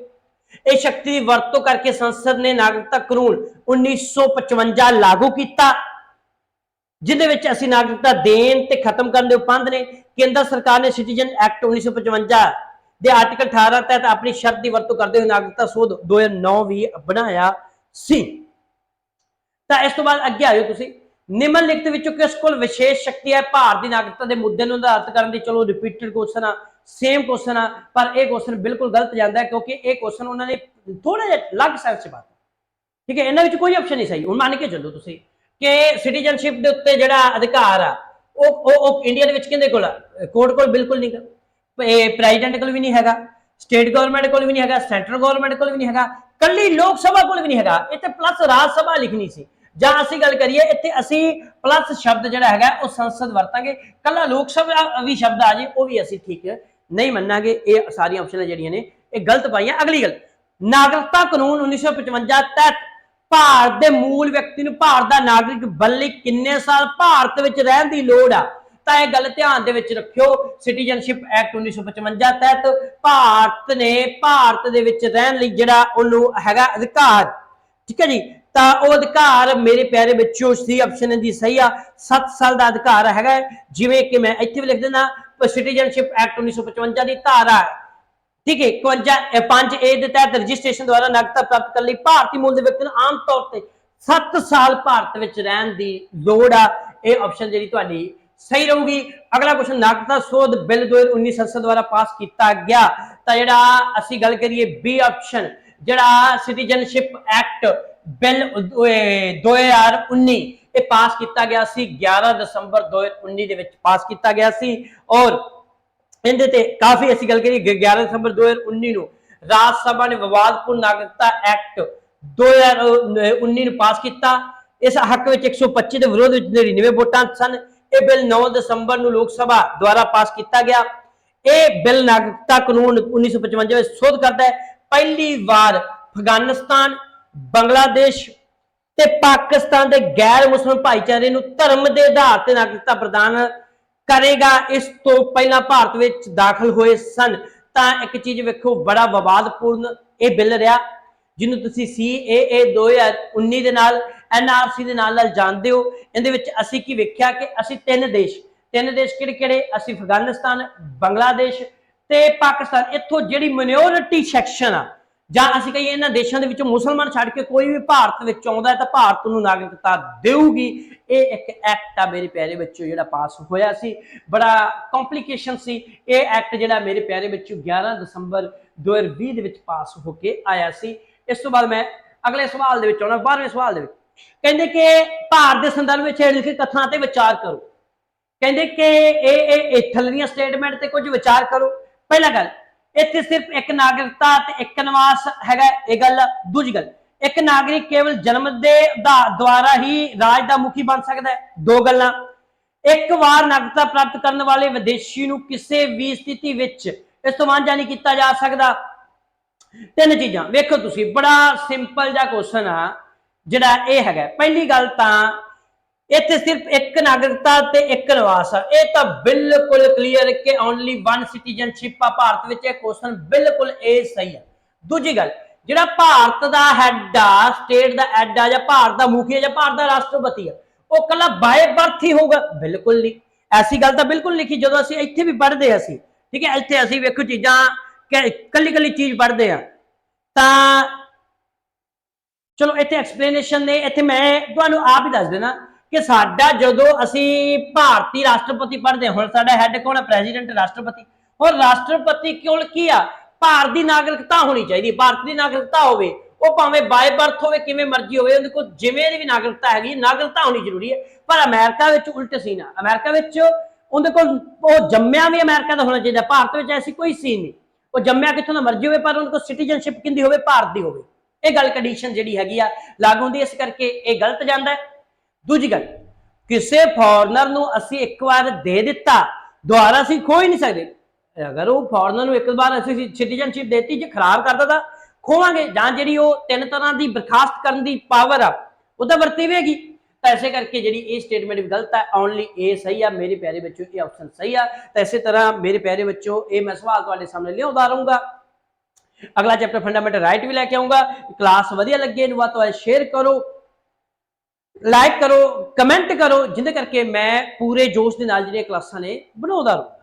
ਇਹ ਸ਼ਕਤੀ ਦੀ ਵਰਤੋਂ ਕਰਕੇ ਸੰਸਦ ਨੇ ਨਾਗਰਿਕਤਾ ਕਾਨੂੰਨ 1955 ਲਾਗੂ ਕੀਤਾ, ਜਿਹਦੇ ਵਿੱਚ ਅਸੀਂ ਨਾਗਰਿਕਤਾ ਦੇਣ ਤੇ ਖਤਮ ਕਰਨ ਦੇ ਉਪੰਧ ਨੇ। ਕੇਂਦਰ ਸਰਕਾਰ ਨੇ ਸਿਟੀਜ਼ਨ ਐਕਟ 1955 ਦੇ ਆਰਟੀਕਲ 18 ਤਹਿਤ ਆਪਣੀ ਸ਼ਰਤ ਦੀ ਵਰਤੋਂ ਕਰਦੇ ਹੋਏ ਨਾਗਰਿਕਤਾ ਸੋਧ 2009 ਵੀ ਬਣਾਇਆ ਸੀ। ਤਾਂ ਇਸ ਤੋਂ ਬਾਅਦ ਅੱਗੇ ਆਇਓ ਤੁਸੀਂ। ਨਿਮਨ ਲਿਖਤ ਵਿੱਚੋਂ ਕਿਸ ਕੋਲ ਵਿਸ਼ੇਸ਼ ਸ਼ਕਤੀ ਹੈ ਭਾਰਤ ਦੀ ਨਾਗਰਿਕਤਾ ਦੇ ਮੁੱਦੇ ਨੂੰ ਨਿਰਧਾਰਤ ਕਰਨ ਦੀ? ਚਲੋ ਰਿਪੀਟਡ ਕੁਐਸਚਨ ਆ, ਸੇਮ ਕੁਐਸਚਨ ਆ, ਪਰ ਇਹ ਕੁਐਸਚਨ ਬਿਲਕੁਲ ਗਲਤ ਜਾਂਦਾ ਹੈ ਕਿਉਂਕਿ ਇਹ ਕੁਐਸਚਨ ਉਹਨਾਂ ਨੇ ਥੋੜਾ ਜਿਹਾ ਅਲੱਗ ਸੈਂਸ ਚ ਪਾਤਾ। ਠੀਕ ਹੈ, ਇਹਨਾਂ ਵਿੱਚ ਕੋਈ ਆਪਸ਼ਨ ਨਹੀਂ ਸਹੀ। ਹੁਣ ਮੰਨ ਕੇ ਚੱਲੋ ਤੁਸੀਂ ਕਿ ਸਿਟੀਜ਼ਨਸ਼ਿਪ ਦੇ ਉੱਤੇ ਜਿਹੜਾ ਅਧਿਕਾਰ ਆ ਉਹ ਇੰਡੀਆ ਦੇ ਵਿੱਚ ਕਿਹਦੇ ਕੋਲ ਆ? ਕੋਰਟ ਕੋਲ ਬਿਲਕੁਲ ਨਹੀਂ, ਪ੍ਰੈਜ਼ੀਡੈਂਟ ਕੋਲ ਵੀ ਨਹੀਂ ਹੈਗਾ, ਸਟੇਟ ਗਵਰਨਮੈਂਟ ਕੋਲ ਵੀ ਨਹੀਂ ਹੈਗਾ, ਸੈਂਟਰਲ ਗਵਰਨਮੈਂਟ ਕੋਲ ਵੀ ਨਹੀਂ ਹੈਗਾ, ਕੱਲੀ ਲੋਕ ਸਭਾ ਕੋਲ ਵੀ ਨਹੀਂ ਹੈਗਾ। ਇੱਥੇ ਪਲੱਸ ਰਾਜ ਸਭਾ ਲਿਖਣੀ ਸੀ। ਜਾਂ ਅਸੀਂ ਗੱਲ ਕਰੀਏ ਇੱਥੇ ਅਸੀਂ ਪਲੱਸ ਸ਼ਬਦ ਜਿਹੜਾ ਹੈਗਾ ਉਹ ਸੰਸਦ ਵਰਤਾਂਗੇ, ਕੱਲਾ ਲੋਕ ਸਭਾ ਵੀ ਸ਼ਬਦ ਆ ਜੇ ਉਹ ਵੀ ਅਸੀਂ ਠੀਕ ਨਹੀਂ ਮੰਨਾਂਗੇ। ਇਹ ਸਾਰੀਆਂ ਆਪਸ਼ਨਾਂ ਜਿਹੜੀਆਂ ਨੇ ਇਹ ਗਲਤ ਪਾਈਆਂ। ਅਗਲੀ ਗੱਲ, ਨਾਗਰਿਕਤਾ ਕਾਨੂੰਨ 1955 ਤਹਿਤ ਭਾਰਤ ਦੇ ਮੂਲ ਵਿਅਕਤੀ ਨੂੰ ਭਾਰਤ ਦਾ ਨਾਗਰਿਕ ਬਣਨ ਲਈ ਕਿੰਨੇ ਸਾਲ ਭਾਰਤ ਵਿੱਚ ਰਹਿਣ ਦੀ ਲੋੜ ਆ? ਤਾਂ ਇਹ ਗੱਲ ਧਿਆਨ ਦੇ ਵਿੱਚ ਰੱਖਿਓ। ਸਿਟੀਜ਼ਨਸ਼ਿਪ ਐਕਟ 1955 ਤਹਿਤ ਭਾਰਤ ਨੇ ਭਾਰਤ ਦੇ ਵਿੱਚ ਰਹਿਣ ਲਈ ਜਿਹੜਾ ਉਹਨੂੰ ਹੈਗਾ ਅਧਿਕਾਰ, ਠੀਕ ਹੈ ਜੀ। ਤਾਂ ਉਹ ਅਧਿਕਾਰ ਮੇਰੇ ਪਿਆਰੇ ਬੱਚਿਓ ਸੀ ਆਪਸ਼ਨ ਦੀ ਸਹੀ ਆ, 7 ਸਾਲ ਦਾ ਅਧਿਕਾਰ ਹੈਗਾ। ਜਿਵੇਂ ਕਿ ਮੈਂ ਇੱਥੇ ਵੀ ਲਿਖ ਦਿੰਦਾ ਸਿਟੀਜ਼ਨਸ਼ਿਪ ਐਕਟ 1955 ਦੀ ਧਾਰਾ ठीक है 5A ਦੇ ਤਹਿਤ ਰਜਿਸਟ੍ਰੇਸ਼ਨ ਦੁਆਰਾ ਨਾਗਰਿਕਤਾ ਪ੍ਰਾਪਤ ਕਰਨ ਲਈ ਭਾਰਤੀ ਮੂਲ ਦੇ ਵਿਅਕਤੀ ਨੂੰ ਆਮ ਤੌਰ ਤੇ 7 ਸਾਲ ਭਾਰਤ ਵਿੱਚ ਰਹਿਣ ਦੀ ਲੋੜ ਆ। ਇਹ ਆਪਸ਼ਨ ਜਿਹੜੀ ਤੁਹਾਡੀ ਸਹੀ ਰਹੂਗੀ। ਅਗਲਾ ਕੁਐਸਚਨ, ਨਾਗਰਿਕਤਾ ਸੋਧ ਬਿੱਲ 2019 ਸੰਸਦ ਦੁਆਰਾ ਪਾਸ ਕੀਤਾ ਗਿਆ। ਤਾਂ ਜਿਹੜਾ ਅਸੀਂ ਗੱਲ ਕਰੀਏ ਬੀ ਆਪਸ਼ਨ, ਜਿਹੜਾ ਸਿਟੀਜ਼ਨਸ਼ਿਪ ਐਕਟ ਬਿੱਲ 2019 ਇਹ ਪਾਸ ਕੀਤਾ ਗਿਆ ਸੀ 11 ਦਸੰਬਰ 2019 ਦੇ ਵਿੱਚ ਪਾਸ ਕੀਤਾ ਗਿਆ ਸੀ। ਔਰ ਇਹਦੇ ਤੇ ਕਾਫੀ ਅਸੀਂ ਗੱਲ ਕਰੀਏ 11 ਦਸੰਬਰ 2019 ਨੂੰ ਰਾਜ ਸਭਾ ਨੇ ਵਿਵਾਦਪੂਰਨ ਨਾਗਰਿਕਤਾ ਐਕਟ 2019 ਨੂੰ ਪਾਸ ਕੀਤਾ। ਇਸ ਹੱਕ ਵਿੱਚ 125 ਦੇ ਵਿਰੋਧ ਵਿੱਚ 99 ਵੋਟਾਂ ਸਨ। ਇਹ ਬਿੱਲ 9 ਦਸੰਬਰ ਨੂੰ ਲੋਕ ਸਭਾ ਦੁਆਰਾ ਪਾਸ ਕੀਤਾ ਗਿਆ। ਇਹ ਬਿੱਲ ਨਾਗਰਿਕਤਾ ਕਾਨੂੰਨ 1955 ਵਿੱਚ ਸੋਧ ਕਰਦਾ ਹੈ। ਪਹਿਲੀ ਵਾਰ ਅਫਗਾਨਿਸਤਾਨ, ਬੰਗਲਾਦੇਸ਼ ਤੇ ਪਾਕਿਸਤਾਨ ਦੇ ਗੈਰ ਮੁਸਲਿਮ ਭਾਈਚਾਰੇ ਨੂੰ ਧਰਮ ਦੇ ਆਧਾਰ ਤੇ ਨਾਗਰਿਕਤਾ ਪ੍ਰਦਾਨ ਕਰੇਗਾ। ਇਸ ਤੋਂ ਪਹਿਲਾਂ ਭਾਰਤ ਵਿੱਚ ਦਾਖਲ ਹੋਏ ਸਨ। ਤਾਂ ਇੱਕ ਚੀਜ਼ ਵੇਖੋ, ਬੜਾ ਵਿਵਾਦਪੂਰਨ ਇਹ ਬਿੱਲ ਰਿਹਾ ਜਿਹਨੂੰ ਤੁਸੀਂ CAA 2019 ਦੇ ਨਾਲ NRC ਦੇ ਨਾਲ ਜਾਣਦੇ ਹੋ। ਇਹਦੇ ਵਿੱਚ ਅਸੀਂ ਕੀ ਵੇਖਿਆ ਕਿ ਅਸੀਂ ਤਿੰਨ ਦੇਸ਼ ਕਿਹੜੇ? ਅਸੀਂ ਅਫਗਾਨਿਸਤਾਨ, ਬੰਗਲਾਦੇਸ਼ ਤੇ ਪਾਕਿਸਤਾਨ। ਇੱਥੋਂ ਜਿਹੜੀ ਮਿਨੋਰਿਟੀ ਸੈਕਸ਼ਨ ਆ ਜਾਂ ਅਸੀਂ ਕਹੀਏ ਇਹਨਾਂ ਦੇਸ਼ਾਂ ਦੇ ਵਿੱਚੋਂ ਮੁਸਲਮਾਨ ਛੱਡ ਕੇ ਕੋਈ ਵੀ ਭਾਰਤ ਵਿੱਚ ਆਉਂਦਾ ਹੈ ਤਾਂ ਭਾਰਤ ਨੂੰ ਨਾਗਰਿਕਤਾ ਦੇਊਗੀ। ਇਹ ਇੱਕ ਐਕਟ ਆ ਮੇਰੇ ਪਿਆਰੇ ਬੱਚਿਓ ਜਿਹੜਾ ਪਾਸ ਹੋਇਆ ਸੀ, ਬੜਾ ਕੰਪਲਿਕੇਸ਼ਨ ਸੀ। ਇਹ ਐਕਟ ਜਿਹੜਾ ਮੇਰੇ ਪਿਆਰੇ ਬੱਚਿਓ 11 ਦਸੰਬਰ 2020 ਦੇ ਵਿੱਚ ਪਾਸ ਹੋ ਕੇ ਆਇਆ ਸੀ। ਇਸ ਤੋਂ ਬਾਅਦ ਮੈਂ ਅਗਲੇ ਸਵਾਲ ਦੇ ਵਿੱਚ ਆਉਣਾ। 12ਵੇਂ ਸਵਾਲ ਦੇ ਵਿੱਚ ਕਹਿੰਦੇ ਕਿ ਭਾਰਤ ਦੇ ਸੰਦਰਭ ਵਿੱਚ ਹੇਠ ਲਿਖੇ ਕਥਨਾਂ ਤੇ ਵਿਚਾਰ ਕਰੋ। ਕਹਿੰਦੇ ਕਿ ਇਹ ਥੱਲੜੀਆਂ ਸਟੇਟਮੈਂਟ ਤੇ ਕੁਝ ਵਿਚਾਰ ਕਰੋ। ਪਹਿਲਾ ਗੱਲ, ਇੱਥੇ ਸਿਰਫ ਇੱਕ ਨਾਗਰਿਕਤਾ ਤੇ ਇੱਕ ਨਿਵਾਸ ਹੈਗਾ, ਇਹ ਗੱਲ। ਦੂਜੀ ਗੱਲ, ਇੱਕ ਨਾਗਰਿਕ ਕੇਵਲ ਜਨਮ ਦੇ ਦੁਆਰਾ ਹੀ ਰਾਜ ਦਾ ਮੁਖੀ ਬਣ ਸਕਦਾ ਹੈ, ਦੋ ਗੱਲਾਂ। ਇੱਕ ਵਾਰ ਨਾਗਰਿਕਤਾ ਪ੍ਰਾਪਤ ਕਰਨ ਵਾਲੇ ਵਿਦੇਸ਼ੀ ਨੂੰ ਕਿਸੇ ਵੀ ਸਥਿਤੀ ਵਿੱਚ ਇਸ ਤੋਂ ਵਾਂਝਾ ਨਹੀਂ ਕੀਤਾ ਜਾ ਸਕਦਾ। ਤਿੰਨ ਚੀਜ਼ਾਂ ਵੇਖੋ ਤੁਸੀਂ, ਬੜਾ ਸਿੰਪਲ ਜਿਹਾ ਕੁਐਸਚਨ ਆ ਜਿਹੜਾ ਇਹ ਹੈਗਾ। ਪਹਿਲੀ ਗੱਲ ਤਾਂ ਇੱਥੇ ਸਿਰਫ ਇੱਕ ਨਾਗਰਿਕਤਾ ਤੇ ਇੱਕ ਨਿਵਾਸ ਆ, ਇਹ ਤਾਂ ਬਿਲਕੁਲ ਕਲੀਅਰ ਕਿ ਓਨਲੀ ਵਨ ਸਿਟੀਜ਼ਨਸ਼ਿਪ ਆ ਭਾਰਤ ਵਿੱਚ। ਇਹ ਕੁਐਸਚਨ ਬਿਲਕੁਲ ਇਹ ਸਹੀ ਆ। ਦੂਜੀ ਗੱਲ, ਜਿਹੜਾ ਭਾਰਤ ਦਾ ਹੈਡ ਆ, ਸਟੇਟ ਦਾ ਹੈਡ ਆ, ਜਾਂ ਭਾਰਤ ਦਾ ਮੁਖੀ ਆ, ਜਾਂ ਭਾਰਤ ਦਾ ਰਾਸ਼ਟਰਪਤੀ ਆ, ਉਹ ਕੱਲਾ ਬਾਏ ਬਰਥ ਹੀ ਹੋਊਗਾ? ਬਿਲਕੁਲ ਨਹੀਂ, ਐਸੀ ਗੱਲ ਤਾਂ ਬਿਲਕੁਲ ਲਿਖੀ। ਜਦੋਂ ਅਸੀਂ ਇੱਥੇ ਵੀ ਪੜ੍ਹਦੇ ਅਸੀਂ, ਠੀਕ ਹੈ, ਇੱਥੇ ਅਸੀਂ ਵੇਖੋ ਚੀਜ਼ਾਂ ਕੱਲੀ ਕੱਲੀ ਚੀਜ਼ ਪੜ੍ਹਦੇ ਆ ਤਾਂ ਚਲੋ ਇੱਥੇ ਐਕਸਪਲੇਨੇਸ਼ਨ ਨੇ, ਇੱਥੇ ਮੈਂ ਤੁਹਾਨੂੰ ਆਪ ਹੀ ਦੱਸ ਦੇਣਾ ਕਿ ਸਾਡਾ ਜਦੋਂ ਅਸੀਂ ਭਾਰਤੀ ਰਾਸ਼ਟਰਪਤੀ ਪੜ੍ਹਦੇ ਹਾਂ, ਹੁਣ ਸਾਡਾ ਹੈਡ ਕੌਣ ਹੈ? ਪ੍ਰੈਜ਼ੀਡੈਂਟ, ਰਾਸ਼ਟਰਪਤੀ। ਹੁਣ ਰਾਸ਼ਟਰਪਤੀ ਕੋਲ ਕੀ ਆ? ਭਾਰਤ ਦੀ ਨਾਗਰਿਕਤਾ ਹੋਣੀ ਚਾਹੀਦੀ। ਭਾਰਤ ਦੀ ਨਾਗਰਿਕਤਾ ਹੋਵੇ, ਉਹ ਭਾਵੇਂ ਬਾਏ ਬਰਥ ਹੋਵੇ, ਕਿਵੇਂ ਮਰਜ਼ੀ ਹੋਵੇ, ਉਹਦੇ ਕੋਲ ਜਿਵੇਂ ਦੀ ਵੀ ਨਾਗਰਿਕਤਾ ਹੈਗੀ, ਨਾਗਰਿਕਤਾ ਹੋਣੀ ਜ਼ਰੂਰੀ ਹੈ। ਪਰ ਅਮਰੀਕਾ ਵਿੱਚ ਉਲਟ ਸੀਨ ਆ। ਅਮਰੀਕਾ ਵਿੱਚ ਉਹਦੇ ਕੋਲ, ਉਹ ਜੰਮਿਆ ਵੀ ਅਮਰੀਕਾ ਦਾ ਹੋਣਾ ਚਾਹੀਦਾ। ਭਾਰਤ ਵਿੱਚ ਐਸੀ ਕੋਈ ਸੀਨ ਨਹੀਂ, ਉਹ ਜੰਮਿਆ ਕਿੱਥੋਂ ਦਾ ਮਰਜ਼ੀ ਹੋਵੇ, ਪਰ ਉਹਦੇ ਕੋਲ ਸਿਟੀਜ਼ਨਸ਼ਿਪ ਕਿੰਦੀ ਹੋਵੇ? ਭਾਰਤ ਦੀ ਹੋਵੇ। ਇਹ ਗੱਲ ਕੰਡੀਸ਼ਨ ਜਿਹੜੀ ਹੈਗੀ ਆ ਲਾਗੂ ਹੁੰਦੀ, ਇਸ ਕਰਕੇ ਇਹ ਗਲਤ ਜਾਂਦਾ ਹੈ। ਦੂਜੀ ਗੱਲ, ਕਿਸੇ ਫੋਰਨਰ ਨੂੰ ਅਸੀਂ ਇੱਕ ਵਾਰ ਦੇ ਦਿੱਤਾ, ਦੁਬਾਰਾ ਅਸੀਂ ਖੋ ਹੀ ਨਹੀਂ ਸਕਦੇ। ਅਗਰ ਉਹ ਫੋਰਨਰ ਨੂੰ ਇੱਕ ਵਾਰ ਅਸੀਂ ਸਿਟੀਜ਼ਨਸ਼ਿਪ ਦੇਤੀ, ਜੇ ਖਰਾਬ ਕਰਦਾ ਤਾਂ ਖੋਵਾਂਗੇ। ਜਾਂ ਜਿਹੜੀ ਉਹ ਤਿੰਨ ਤਰ੍ਹਾਂ ਦੀ ਬਰਖਾਸਤ ਕਰਨ ਦੀ ਪਾਵਰ ਆ, ਉਹ ਤਾਂ ਵਰਤੇਵੇਗੀ। ਤਾਂ ਇਸੇ ਕਰਕੇ ਜਿਹੜੀ ਇਹ ਸਟੇਟਮੈਂਟ ਵੀ ਗਲਤ ਹੈ। ਓਨਲੀ ਇਹ ਸਹੀ ਆ ਮੇਰੇ ਪਿਆਰੇ ਬੱਚਿਓ, ਇਹ ਆਪਸ਼ਨ ਸਹੀ ਆ। ਤਾਂ ਇਸੇ ਤਰ੍ਹਾਂ ਮੇਰੇ ਪਿਆਰੇ ਬੱਚਿਓ, ਇਹ ਮੈਂ ਸਵਾਲ ਤੁਹਾਡੇ ਸਾਹਮਣੇ ਲਿਆਉਂਦਾ ਰਹੂੰਗਾ। ਅਗਲਾ ਚੈਪਟਰ ਫੰਡਾਮੈਂਟਲ ਰਾਈਟ ਵੀ ਲੈ ਕੇ ਆਉਂਗਾ। ਕਲਾਸ ਵਧੀਆ ਲੱਗੇ ਇਹਨੂੰ ਵੱਧ ਤੋਂ ਵੱਧ ਸ਼ੇਅਰ ਕਰੋ, ਲਾਈਕ ਕਰੋ, ਕਮੈਂਟ ਕਰੋ, ਜਿਹਦੇ ਕਰਕੇ ਮੈਂ ਪੂਰੇ ਜੋਸ਼ ਦੇ ਨਾਲ ਜਿਹੜੀਆਂ ਕਲਾਸਾਂ ਨੇ ਬਣਾਉਂਦਾ ਰਹੂੰ।